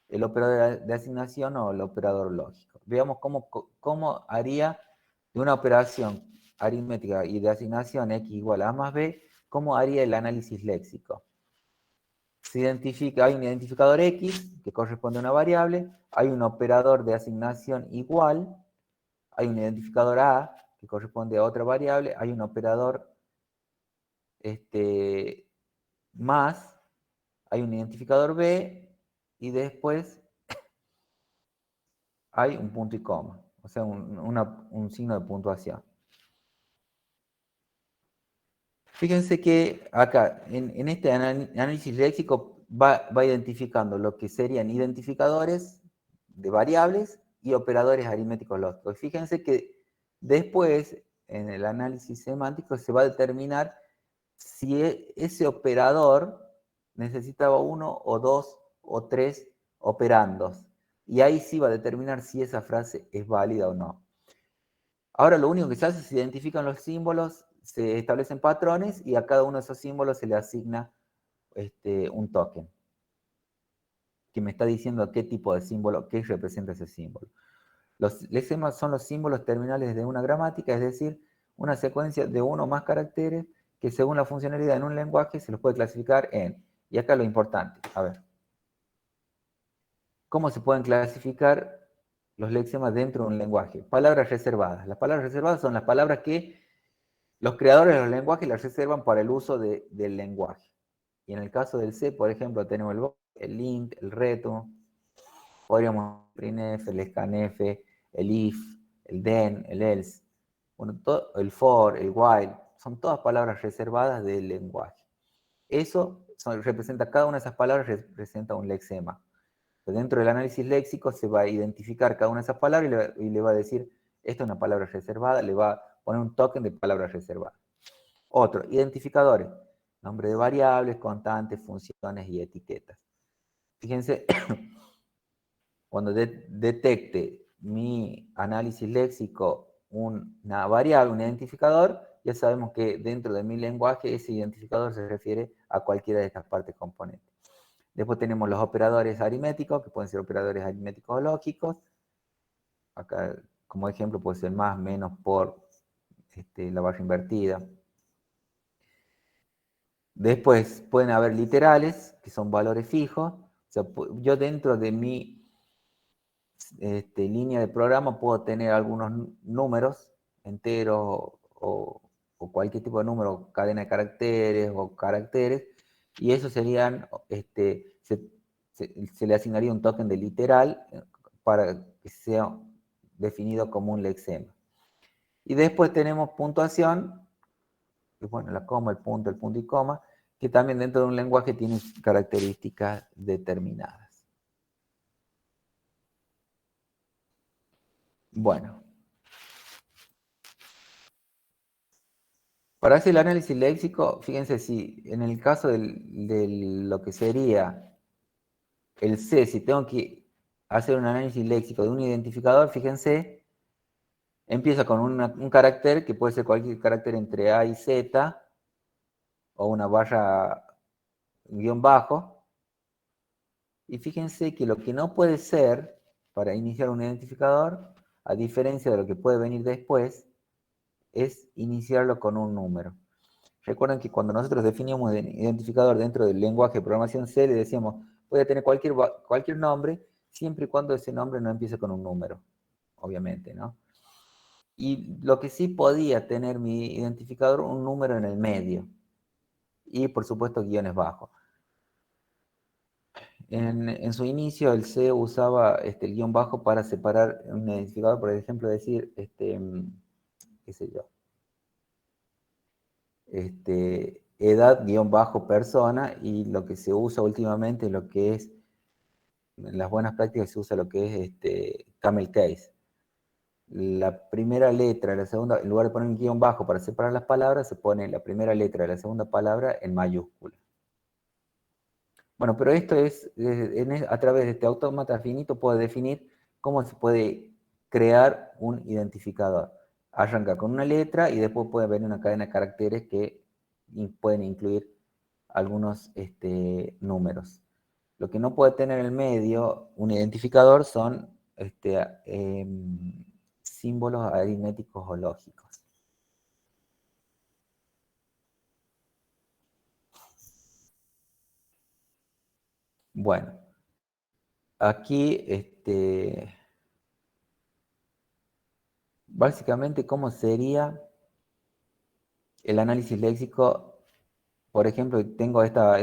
el operador de asignación o el operador lógico. Veamos cómo haría de una operación aritmética y de asignación x igual a más b, cómo haría el análisis léxico. Hay un identificador x que corresponde a una variable, hay un operador de asignación igual, hay un identificador a que corresponde a otra variable, hay un operador más, hay un identificador b y después hay un punto y coma, o sea, un signo de puntuación. Fíjense que acá, en este análisis léxico, va identificando lo que serían identificadores de variables y operadores aritméticos lógicos. Fíjense que después, en el análisis semántico, se va a determinar si ese operador necesitaba uno o dos o tres operandos. Y ahí sí va a determinar si esa frase es válida o no. Ahora lo único que se hace es se identifican los símbolos, se establecen patrones y a cada uno de esos símbolos se le asigna un token. que me está diciendo qué tipo de símbolo, qué representa ese símbolo. Los lexemas son los símbolos terminales de una gramática, es decir, una secuencia de uno o más caracteres que según la funcionalidad en un lenguaje se los puede clasificar en, y acá lo importante, a ver, ¿cómo se pueden clasificar los lexemas dentro de un lenguaje? Palabras reservadas. Las palabras reservadas son las palabras que los creadores de los lenguajes las reservan para el uso del lenguaje. Y en el caso del C, por ejemplo, tenemos el int, el reto, podríamos el printf, el scanf, el if, el then, el else, bueno, el for, el while, son todas palabras reservadas del lenguaje. Eso representa, cada una de esas palabras representa un lexema. Dentro del análisis léxico se va a identificar cada una de esas palabras y le va a decir, esta es una palabra reservada, le va a poner un token de palabra reservada. Otro, identificadores, nombre de variables, constantes, funciones y etiquetas. Fíjense, cuando detecte mi análisis léxico una variable, un identificador, ya sabemos que dentro de mi lenguaje ese identificador se refiere a cualquiera de estas partes componentes. Después tenemos los operadores aritméticos, que pueden ser operadores aritméticos o lógicos. Acá, como ejemplo, puede ser más, menos, por, la barra invertida. Después pueden haber literales, que son valores fijos. O sea, yo dentro de mi línea de programa puedo tener algunos números enteros o cualquier tipo de número, cadena de caracteres o caracteres, y eso serían, se le asignaría un token de literal para que sea definido como un lexema. Y después tenemos puntuación, que bueno, la coma, el punto y coma, que también dentro de un lenguaje tienen características determinadas. Bueno, para hacer el análisis léxico, fíjense si en el caso de lo que sería el C, si tengo que hacer un análisis léxico de un identificador, fíjense, empieza con un carácter que puede ser cualquier carácter entre A y Z, o una barra guión bajo, y fíjense que lo que no puede ser para iniciar un identificador, a diferencia de lo que puede venir después, es iniciarlo con un número. Recuerden que cuando nosotros definíamos el identificador dentro del lenguaje de programación C, le decíamos, puede tener cualquier nombre, siempre y cuando ese nombre no empiece con un número, obviamente, ¿no? Y lo que sí podía tener mi identificador, un número en el medio. Y, por supuesto, guiones bajos. En su inicio, el C usaba el guión bajo para separar un identificador, por ejemplo, decir, qué sé yo, edad-persona, y lo que se usa últimamente, lo que es, en las buenas prácticas se usa lo que es camel case. La primera letra de la segunda, en lugar de poner un guión bajo para separar las palabras, se pone la primera letra de la segunda palabra en mayúscula. Bueno, pero esto es, a través de este autómata finito, puedo definir cómo se puede crear un identificador. Arranca con una letra y después puede venir una cadena de caracteres que pueden incluir algunos números. Lo que no puede tener en el medio un identificador son símbolos aritméticos o lógicos. Bueno, aquí básicamente cómo sería el análisis léxico. Por ejemplo, tengo esta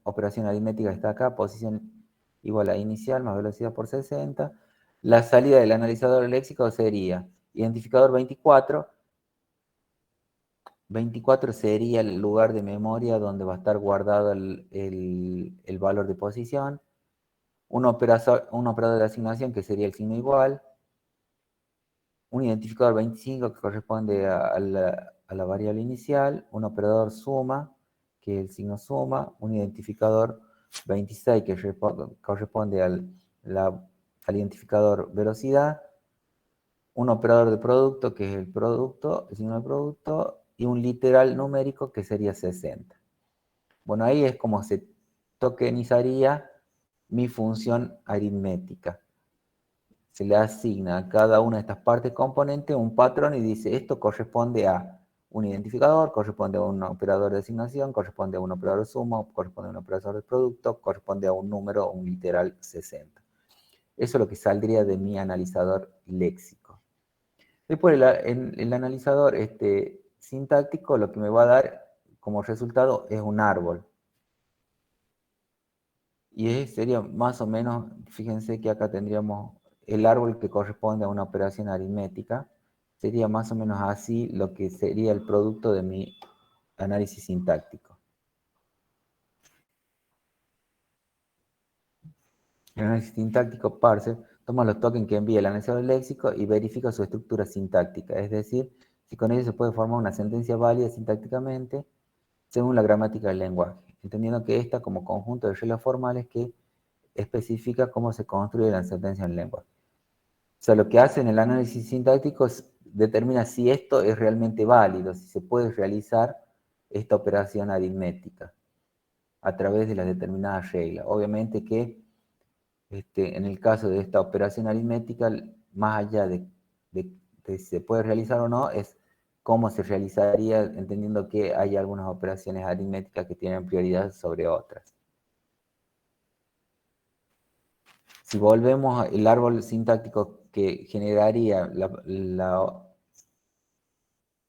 operación aritmética que está acá, posición igual a inicial más velocidad por 60. La salida del analizador léxico sería identificador 24. 24 sería el lugar de memoria donde va a estar guardado el valor de posición. Un operador de asignación que sería el signo igual. Un identificador 25 que corresponde a la variable inicial. Un operador suma, que es el signo suma. Un identificador 26 que corresponde al identificador velocidad. Un operador de producto, que es el producto, el signo de producto, y un literal numérico, que sería 60. Bueno, ahí es como se tokenizaría mi función aritmética. Se le asigna a cada una de estas partes componentes un patrón y dice, esto corresponde a un identificador, corresponde a un operador de asignación, corresponde a un operador de suma, corresponde a un operador de producto, corresponde a un número, un literal 60. Eso es lo que saldría de mi analizador léxico. Después el analizador sintáctico lo que me va a dar como resultado es un árbol. Y sería más o menos, fíjense que acá tendríamos el árbol que corresponde a una operación aritmética. Sería más o menos así lo que sería el producto de mi análisis sintáctico. El análisis sintáctico parser toma los tokens que envía el analizador léxico y verifica su estructura sintáctica, es decir, si con ello se puede formar una sentencia válida sintácticamente según la gramática del lenguaje, entendiendo que esta como conjunto de reglas formales que especifica cómo se construye la sentencia en el lenguaje. O sea, lo que hace en el análisis sintáctico es determina si esto es realmente válido, si se puede realizar esta operación aritmética a través de las determinadas reglas. Obviamente que en el caso de esta operación aritmética, más allá de si se puede realizar o no, es cómo se realizaría, entendiendo que hay algunas operaciones aritméticas que tienen prioridad sobre otras. Si volvemos al árbol sintáctico que generaría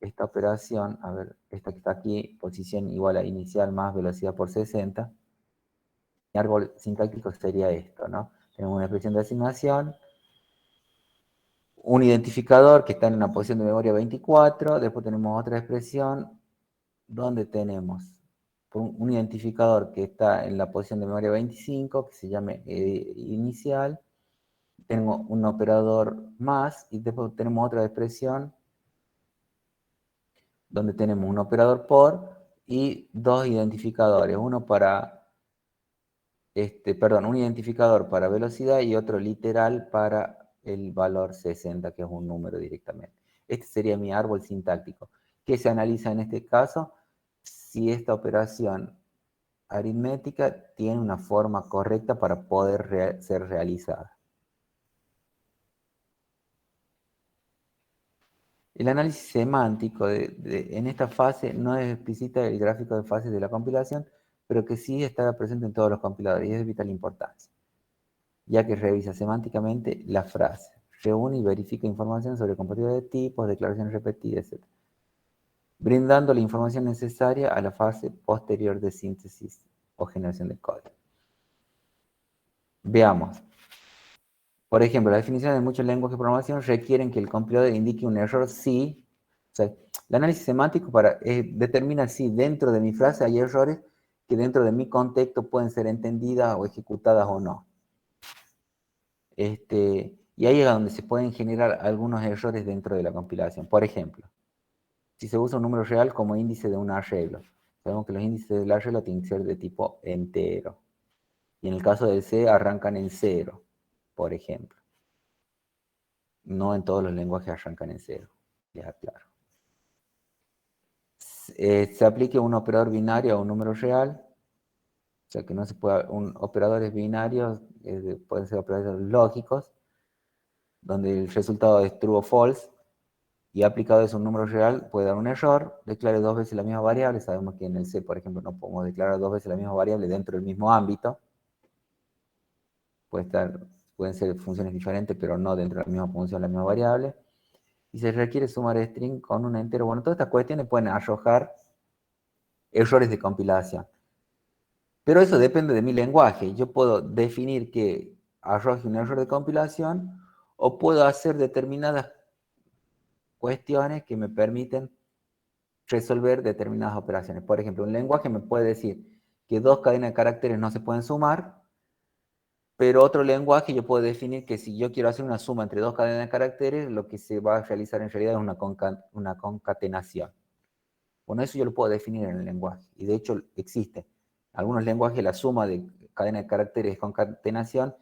esta operación, a ver, esta que está aquí, posición igual a inicial más velocidad por 60, mi árbol sintáctico sería esto, ¿no? Tenemos una expresión de asignación, un identificador que está en una posición de memoria 24, después tenemos otra expresión donde tenemos un identificador que está en la posición de memoria 25, que se llame inicial, tengo un operador más y después tenemos otra expresión donde tenemos un operador por y dos identificadores, uno para, un identificador para velocidad y otro literal para el valor 60, que es un número directamente. Este sería mi árbol sintáctico, que se analiza en este caso si esta operación aritmética tiene una forma correcta para poder ser realizada. El análisis semántico en esta fase no explicita el gráfico de fases de la compilación, pero que sí está presente en todos los compiladores y es de vital importancia, ya que revisa semánticamente la frase, reúne y verifica información sobre compatibilidad de tipos, declaraciones repetidas, etc., brindando la información necesaria a la fase posterior de síntesis o generación de código. Veamos. Por ejemplo, las definiciones de muchos lenguajes de programación requieren que el compilador indique un error si. O sea, el análisis semántico determina si dentro de mi frase hay errores que dentro de mi contexto pueden ser entendidas o ejecutadas o no. Y ahí es donde se pueden generar algunos errores dentro de la compilación. Por ejemplo, si se usa un número real como índice de un arreglo. Sabemos que los índices del arreglo tienen que ser de tipo entero. Y en el caso del C arrancan en 0, por ejemplo. No en todos los lenguajes arrancan en 0, les aclaro. Se aplique un operador binario a un número real, o sea que no se puede, operadores binarios pueden ser operadores lógicos, donde el resultado es true o false, y aplicado a un número real puede dar un error, declare dos veces la misma variable, sabemos que en el C, por ejemplo, no podemos declarar dos veces la misma variable dentro del mismo ámbito, pueden ser funciones diferentes, pero no dentro de la misma función, la misma variable, y se requiere sumar string con un entero. Bueno, todas estas cuestiones pueden arrojar errores de compilación. Pero eso depende de mi lenguaje. Yo puedo definir que arroje un error de compilación o puedo hacer determinadas cuestiones que me permiten resolver determinadas operaciones. Por ejemplo, un lenguaje me puede decir que dos cadenas de caracteres no se pueden sumar, pero otro lenguaje yo puedo definir que si yo quiero hacer una suma entre dos cadenas de caracteres, lo que se va a realizar en realidad es una concatenación. Bueno, eso yo lo puedo definir en el lenguaje, y de hecho existe. En algunos lenguajes la suma de cadena de caracteres es concatenación,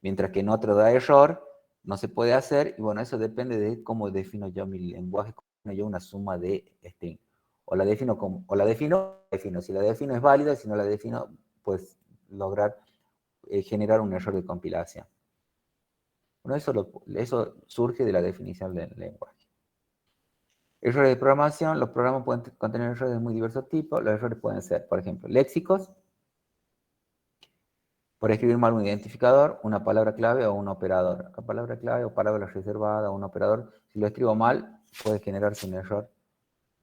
mientras que en otro da error, no se puede hacer, y bueno, eso depende de cómo defino yo mi lenguaje, cómo defino yo una suma de string. O la defino, si la defino es válida, si no la defino, pues lograr generar un error de compilación. Bueno, eso surge de la definición del lenguaje. Errores de programación, los programas pueden contener errores de muy diversos tipos. Los errores pueden ser, por ejemplo, léxicos, por escribir mal un identificador, una palabra clave o un operador. La palabra clave o palabra reservada o un operador, si lo escribo mal, puede generarse un error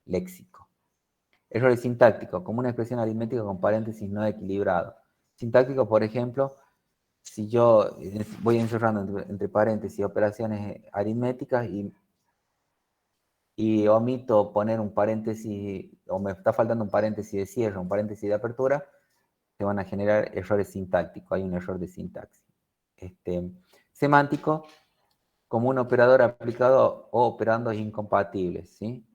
léxico. Errores sintácticos, como una expresión aritmética con paréntesis no equilibrado. Sintáctico, por ejemplo, si yo voy encerrando entre paréntesis operaciones aritméticas y omito poner un paréntesis, o me está faltando un paréntesis de cierre, un paréntesis de apertura, se van a generar errores sintácticos, hay un error de sintaxis. Semántico, como un operador aplicado o operandos incompatibles, ¿sí?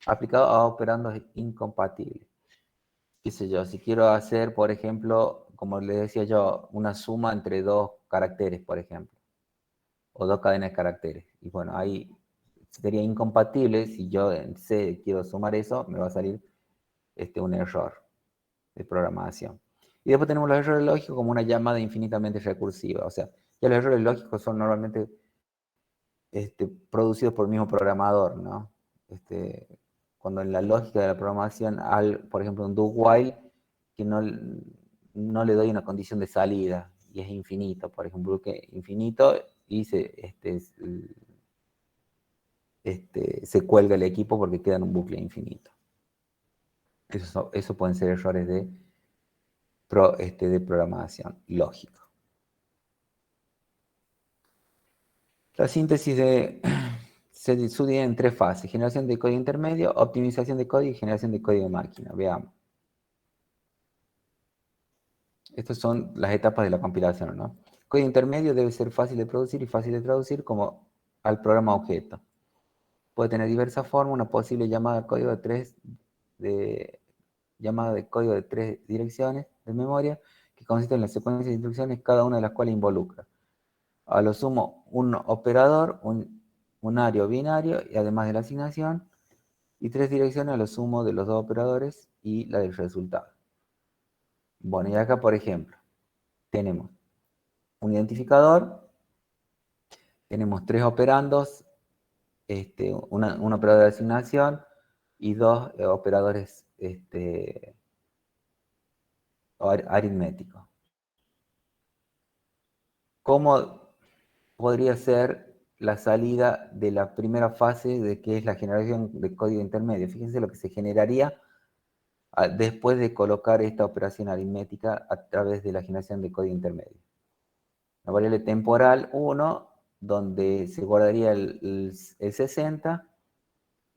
Aplicado a operandos incompatibles. Qué sé yo, si quiero hacer, por ejemplo, como les decía yo, una suma entre dos caracteres, por ejemplo, o dos cadenas de caracteres. Y bueno, ahí sería incompatible, si yo en C quiero sumar eso, me va a salir un error de programación. Y después tenemos los errores lógicos como una llamada infinitamente recursiva. O sea, ya los errores lógicos son normalmente producidos por el mismo programador, ¿no? Cuando en la lógica de la programación, por ejemplo, un do while, que no le doy una condición de salida, y es infinito, por ejemplo, que infinito, y se cuelga el equipo porque queda en un bucle infinito. Eso pueden ser errores de programación lógico. La síntesis se divide en tres fases: generación de código intermedio, optimización de código y generación de código de máquina. Veamos. Estas son las etapas de la compilación, ¿no? Código intermedio debe ser fácil de producir y fácil de traducir como al programa objeto. Puede tener diversas formas, una posible llamada de código de código de tres direcciones de memoria que consiste en la secuencia de instrucciones, cada una de las cuales involucra a lo sumo un operador, un unario binario, y además de la asignación, y tres direcciones a lo sumo de los dos operadores y la del resultado. Bueno, y acá, por ejemplo, tenemos un identificador, tenemos tres operandos, un operador de asignación y dos operadores aritméticos. ¿Cómo podría ser la salida de la primera fase de que es la generación de código intermedio? Fíjense lo que se generaría después de colocar esta operación aritmética a través de la generación de código intermedio. Una variable temporal 1, donde se guardaría el 60,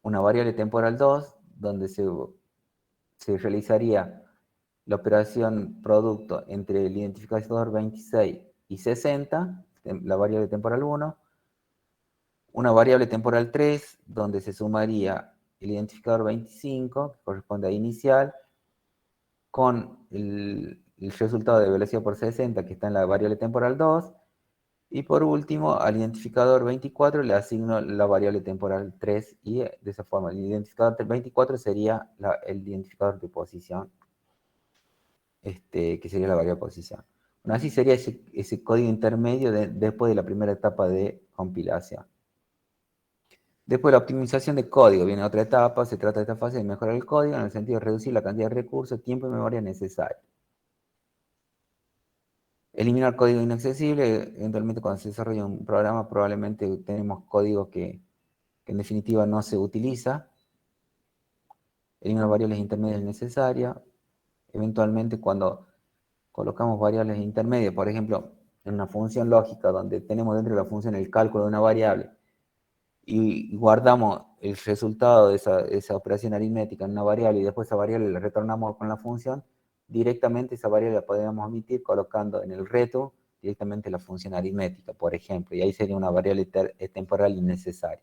una variable temporal 2, donde se realizaría la operación producto entre el identificador 26 y 60, la variable temporal 1, una variable temporal 3, donde se sumaría el identificador 25, que corresponde a inicial, con el resultado de velocidad por 60, que está en la variable temporal 2, y por último, al identificador 24 le asigno la variable temporal 3, y de esa forma, el identificador 24 sería el identificador de posición, que sería la variable posición. Bueno, así sería ese código intermedio después de la primera etapa de compilación. Después de la optimización de código, viene otra etapa, se trata de esta fase de mejorar el código en el sentido de reducir la cantidad de recursos, tiempo y memoria necesaria. Eliminar código inaccesible, eventualmente cuando se desarrolla un programa probablemente tenemos código que en definitiva no se utiliza. Eliminar variables intermedias necesarias. Eventualmente cuando colocamos variables intermedias, por ejemplo, en una función lógica donde tenemos dentro de la función el cálculo de una variable y guardamos el resultado de esa operación aritmética en una variable y después esa variable la retornamos con la función, directamente esa variable la podemos omitir colocando en el reto directamente la función aritmética, por ejemplo, y ahí sería una variable temporal innecesaria.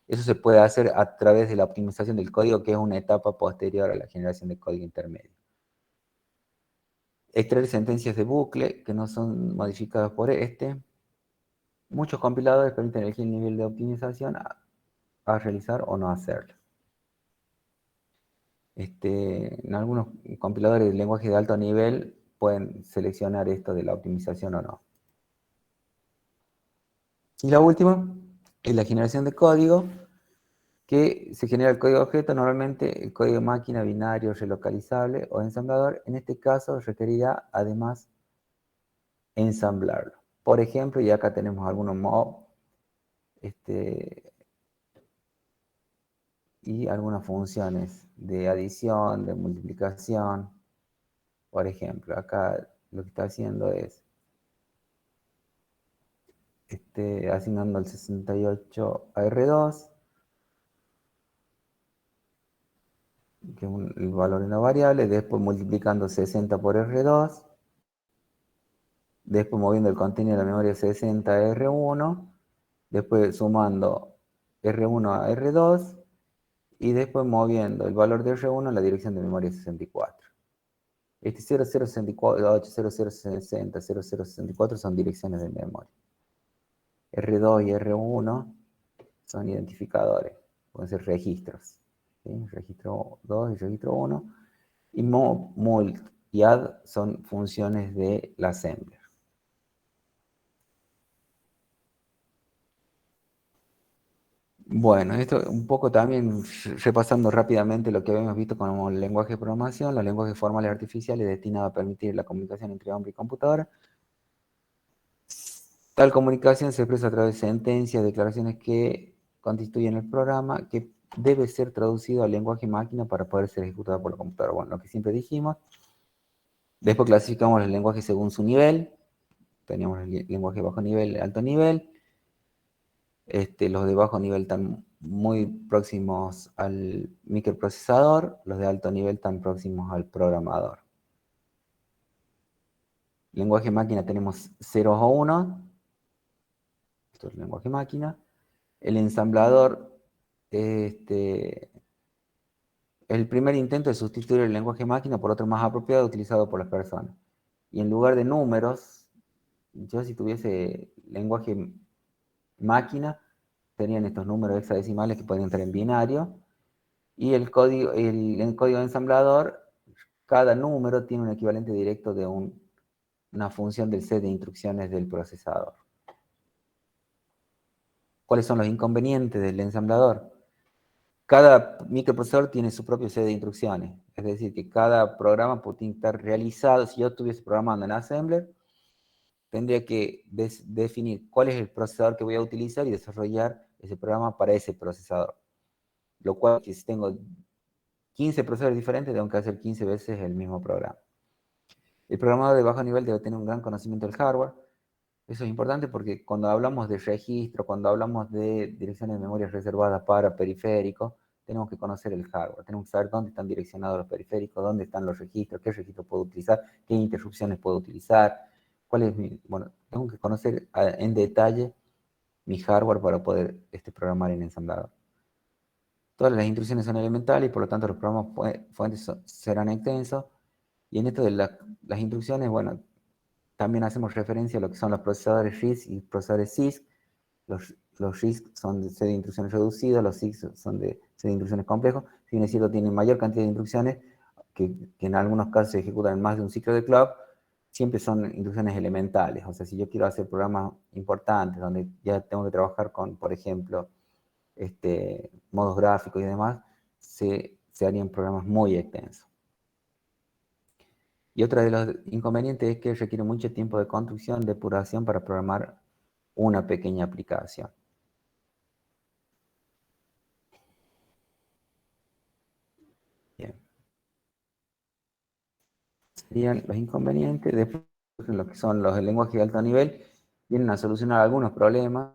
Eso se puede hacer a través de la optimización del código, que es una etapa posterior a la generación de código intermedio. Extraer sentencias de bucle que no son modificadas por Muchos compiladores permiten elegir el nivel de optimización a realizar o no hacerlo. En algunos compiladores de lenguaje de alto nivel pueden seleccionar esto de la optimización o no. Y la última es la generación de código, que se genera el código objeto, normalmente el código máquina, binario, relocalizable o ensamblador. En este caso requerirá además ensamblarlo. Por ejemplo, y acá tenemos algunos mods y algunas funciones de adición, de multiplicación. Por ejemplo, acá lo que está haciendo es asignando el 68 a R2, que es el valor de una variable, después multiplicando 60 por R2, después moviendo el contenido de la memoria 60 a R1, después sumando R1 a R2, y después moviendo el valor de R1 en la dirección de memoria 64. 0064, 0060, 0064 son direcciones de memoria. R2 y R1 son identificadores, pueden ser registros. ¿Sí? Registro 2 y registro 1. Y mult y add son funciones de la assembler. Bueno, esto un poco también repasando rápidamente lo que habíamos visto como el lenguaje de programación. Los lenguajes formales artificiales destinados a permitir la comunicación entre hombre y computadora. Tal comunicación se expresa a través de sentencias, declaraciones que constituyen el programa, que debe ser traducido al lenguaje máquina para poder ser ejecutado por la computadora. Bueno, lo que siempre dijimos. Después clasificamos los lenguajes según su nivel. Teníamos el lenguaje de bajo nivel, alto nivel. Los de bajo nivel están muy próximos al microprocesador, los de alto nivel están próximos al programador. Lenguaje máquina tenemos 0 o 1. Esto es el lenguaje máquina. El ensamblador, el primer intento de sustituir el lenguaje máquina por otro más apropiado utilizado por las personas. Y en lugar de números, yo si tuviese lenguaje máquina, tenían estos números hexadecimales que pueden entrar en binario. Y el código de ensamblador, cada número tiene un equivalente directo de una función del set de instrucciones del procesador. ¿Cuáles son los inconvenientes del ensamblador? Cada microprocesador tiene su propio set de instrucciones. Es decir, que cada programa puede estar realizado. Si yo estuviese programando en Assembler, tendría que definir cuál es el procesador que voy a utilizar y desarrollar ese programa para ese procesador. Lo cual, si tengo 15 procesadores diferentes, tengo que hacer 15 veces el mismo programa. El programador de bajo nivel debe tener un gran conocimiento del hardware. Eso es importante porque cuando hablamos de registro, cuando hablamos de direcciones de memoria reservadas para periféricos, tenemos que conocer el hardware, tenemos que saber dónde están direccionados los periféricos, dónde están los registros, qué registro puedo utilizar, qué interrupciones puedo utilizar, bueno, tengo que conocer en detalle mi hardware para poder programar en ensamblador. Todas las instrucciones son elementales y por lo tanto los programas fuentes serán extensos. Y en esto de las instrucciones, bueno, también hacemos referencia a lo que son los procesadores RISC y procesadores CISC. Los RISC son de set de instrucciones reducidas, los CISC son de set de instrucciones complejos. Si bien es cierto, tienen mayor cantidad de instrucciones, que en algunos casos se ejecutan en más de un ciclo de clock, siempre son instrucciones elementales. O sea, si yo quiero hacer programas importantes, donde ya tengo que trabajar con, por ejemplo, modos gráficos y demás, se harían programas muy extensos. Y otro de los inconvenientes es que requiere mucho tiempo de construcción, depuración para programar una pequeña aplicación. Bien. Serían los inconvenientes. Después, lo que son los lenguajes de alto nivel, vienen a solucionar algunos problemas.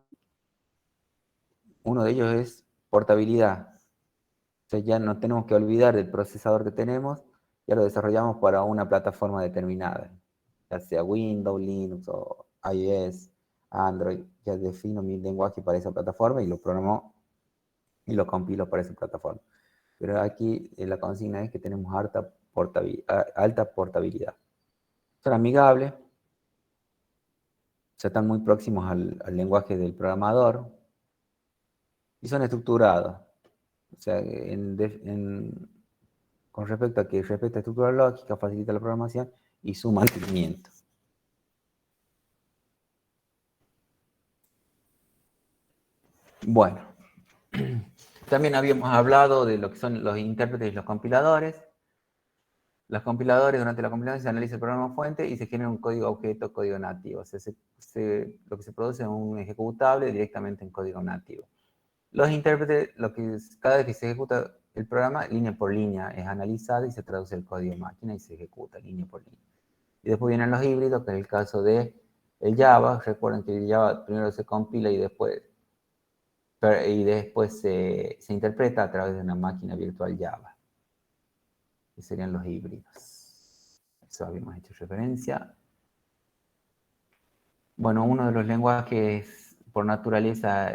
Uno de ellos es portabilidad. O sea, ya no tenemos que olvidar del procesador que tenemos, ya lo desarrollamos para una plataforma determinada, ya sea Windows, Linux o iOS, Android. Ya defino mi lenguaje para esa plataforma y lo programo y lo compilo para esa plataforma. Pero aquí la consigna es que tenemos alta portabilidad. Son amigables, o sea, están muy próximos al lenguaje del programador y son estructurados. O sea, con respecto a que respeta estructura lógica, facilita la programación y su mantenimiento. Bueno, también habíamos hablado de lo que son los intérpretes y los compiladores. Los compiladores, durante la compilación se analiza el programa fuente y se genera un código objeto, código nativo. O sea, lo que se produce es un ejecutable directamente en código nativo. Los intérpretes, cada vez que se ejecuta el programa, línea por línea, es analizado y se traduce el código máquina y se ejecuta línea por línea. Y después vienen los híbridos, que es el caso de el Java. Recuerden que el Java primero se compila y después se interpreta a través de una máquina virtual Java, que serían los híbridos. Eso habíamos hecho referencia. Bueno, uno de los lenguajes por naturaleza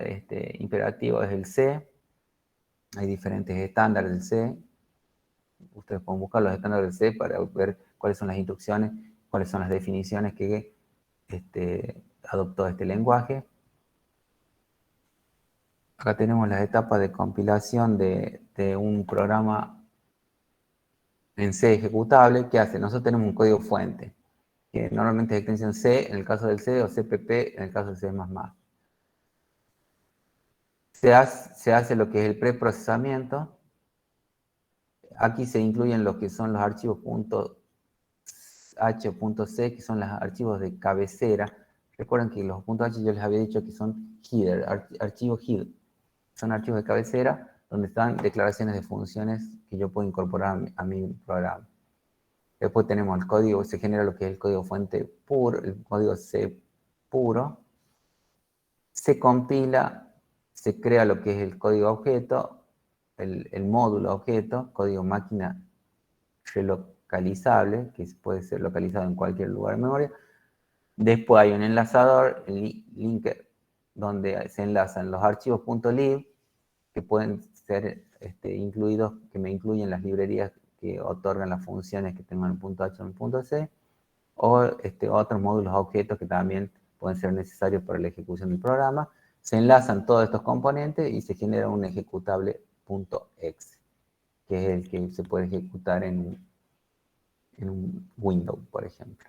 imperativo es el C. Hay diferentes estándares del C. Ustedes pueden buscar los estándares del C para ver cuáles son las instrucciones, cuáles son las definiciones que adoptó este lenguaje. Acá tenemos las etapas de compilación de un programa en C ejecutable. ¿Qué hace? Nosotros tenemos un código fuente, que normalmente es extensión C en el caso del C o CPP en el caso del C++. Se hace lo que es el preprocesamiento. Aquí se incluyen lo que son los archivos .h.c, que son los archivos de cabecera. Recuerden que los .h yo les había dicho que son header, archivos header. Son archivos de cabecera donde están declaraciones de funciones que yo puedo incorporar a mi programa. Después tenemos el código, se genera lo que es el código fuente puro, el código C puro. Se compila, se crea lo que es el código objeto, el módulo objeto, código máquina relocalizable, que puede ser localizado en cualquier lugar de memoria. Después hay un enlazador, el linker, donde se enlazan los archivos .lib, que pueden ser incluidos, que me incluyen las librerías que otorgan las funciones que tengo en el .h o en el .c, o otros módulos objetos que también pueden ser necesarios para la ejecución del programa. Se enlazan todos estos componentes y se genera un ejecutable .exe, que es el que se puede ejecutar en un Windows, por ejemplo.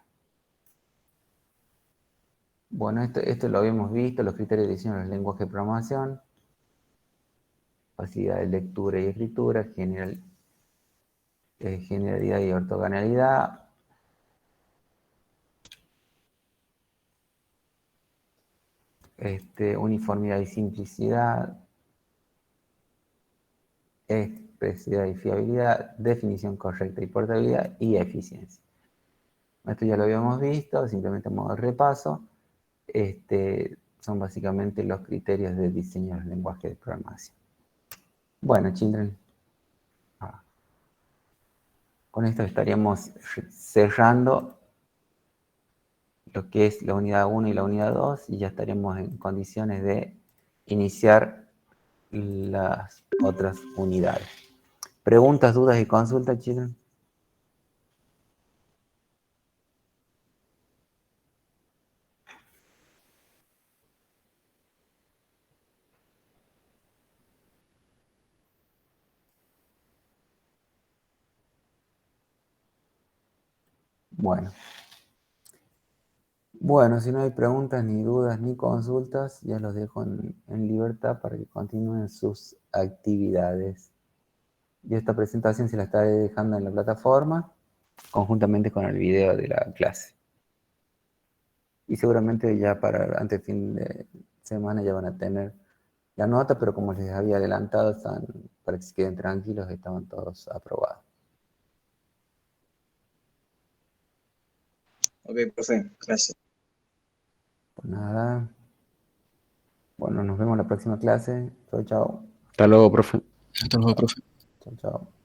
Bueno, esto lo habíamos visto, los criterios de diseño de los lenguajes de programación, facilidad de lectura y escritura, generalidad y ortogonalidad, uniformidad y simplicidad, expresividad y fiabilidad, definición correcta y portabilidad y eficiencia. Esto ya lo habíamos visto, simplemente a modo de repaso. Son básicamente los criterios de diseño de los lenguajes de programación. Bueno, children, con esto estaríamos cerrando lo que es la unidad 1 y la unidad 2 y ya estaremos en condiciones de iniciar las otras unidades. ¿Preguntas, dudas y consultas, children? Bueno, si no hay preguntas, ni dudas, ni consultas, ya los dejo en libertad para que continúen sus actividades. Y esta presentación se la estaré dejando en la plataforma, conjuntamente con el video de la clase. Y seguramente ya para antes del fin de semana ya van a tener la nota, pero como les había adelantado, para que se queden tranquilos, estaban todos aprobados. Ok, profe, gracias. Pues nada. Bueno, nos vemos en la próxima clase. Chao, chao. Hasta luego, profe. Hasta luego, profe. Chao, chao.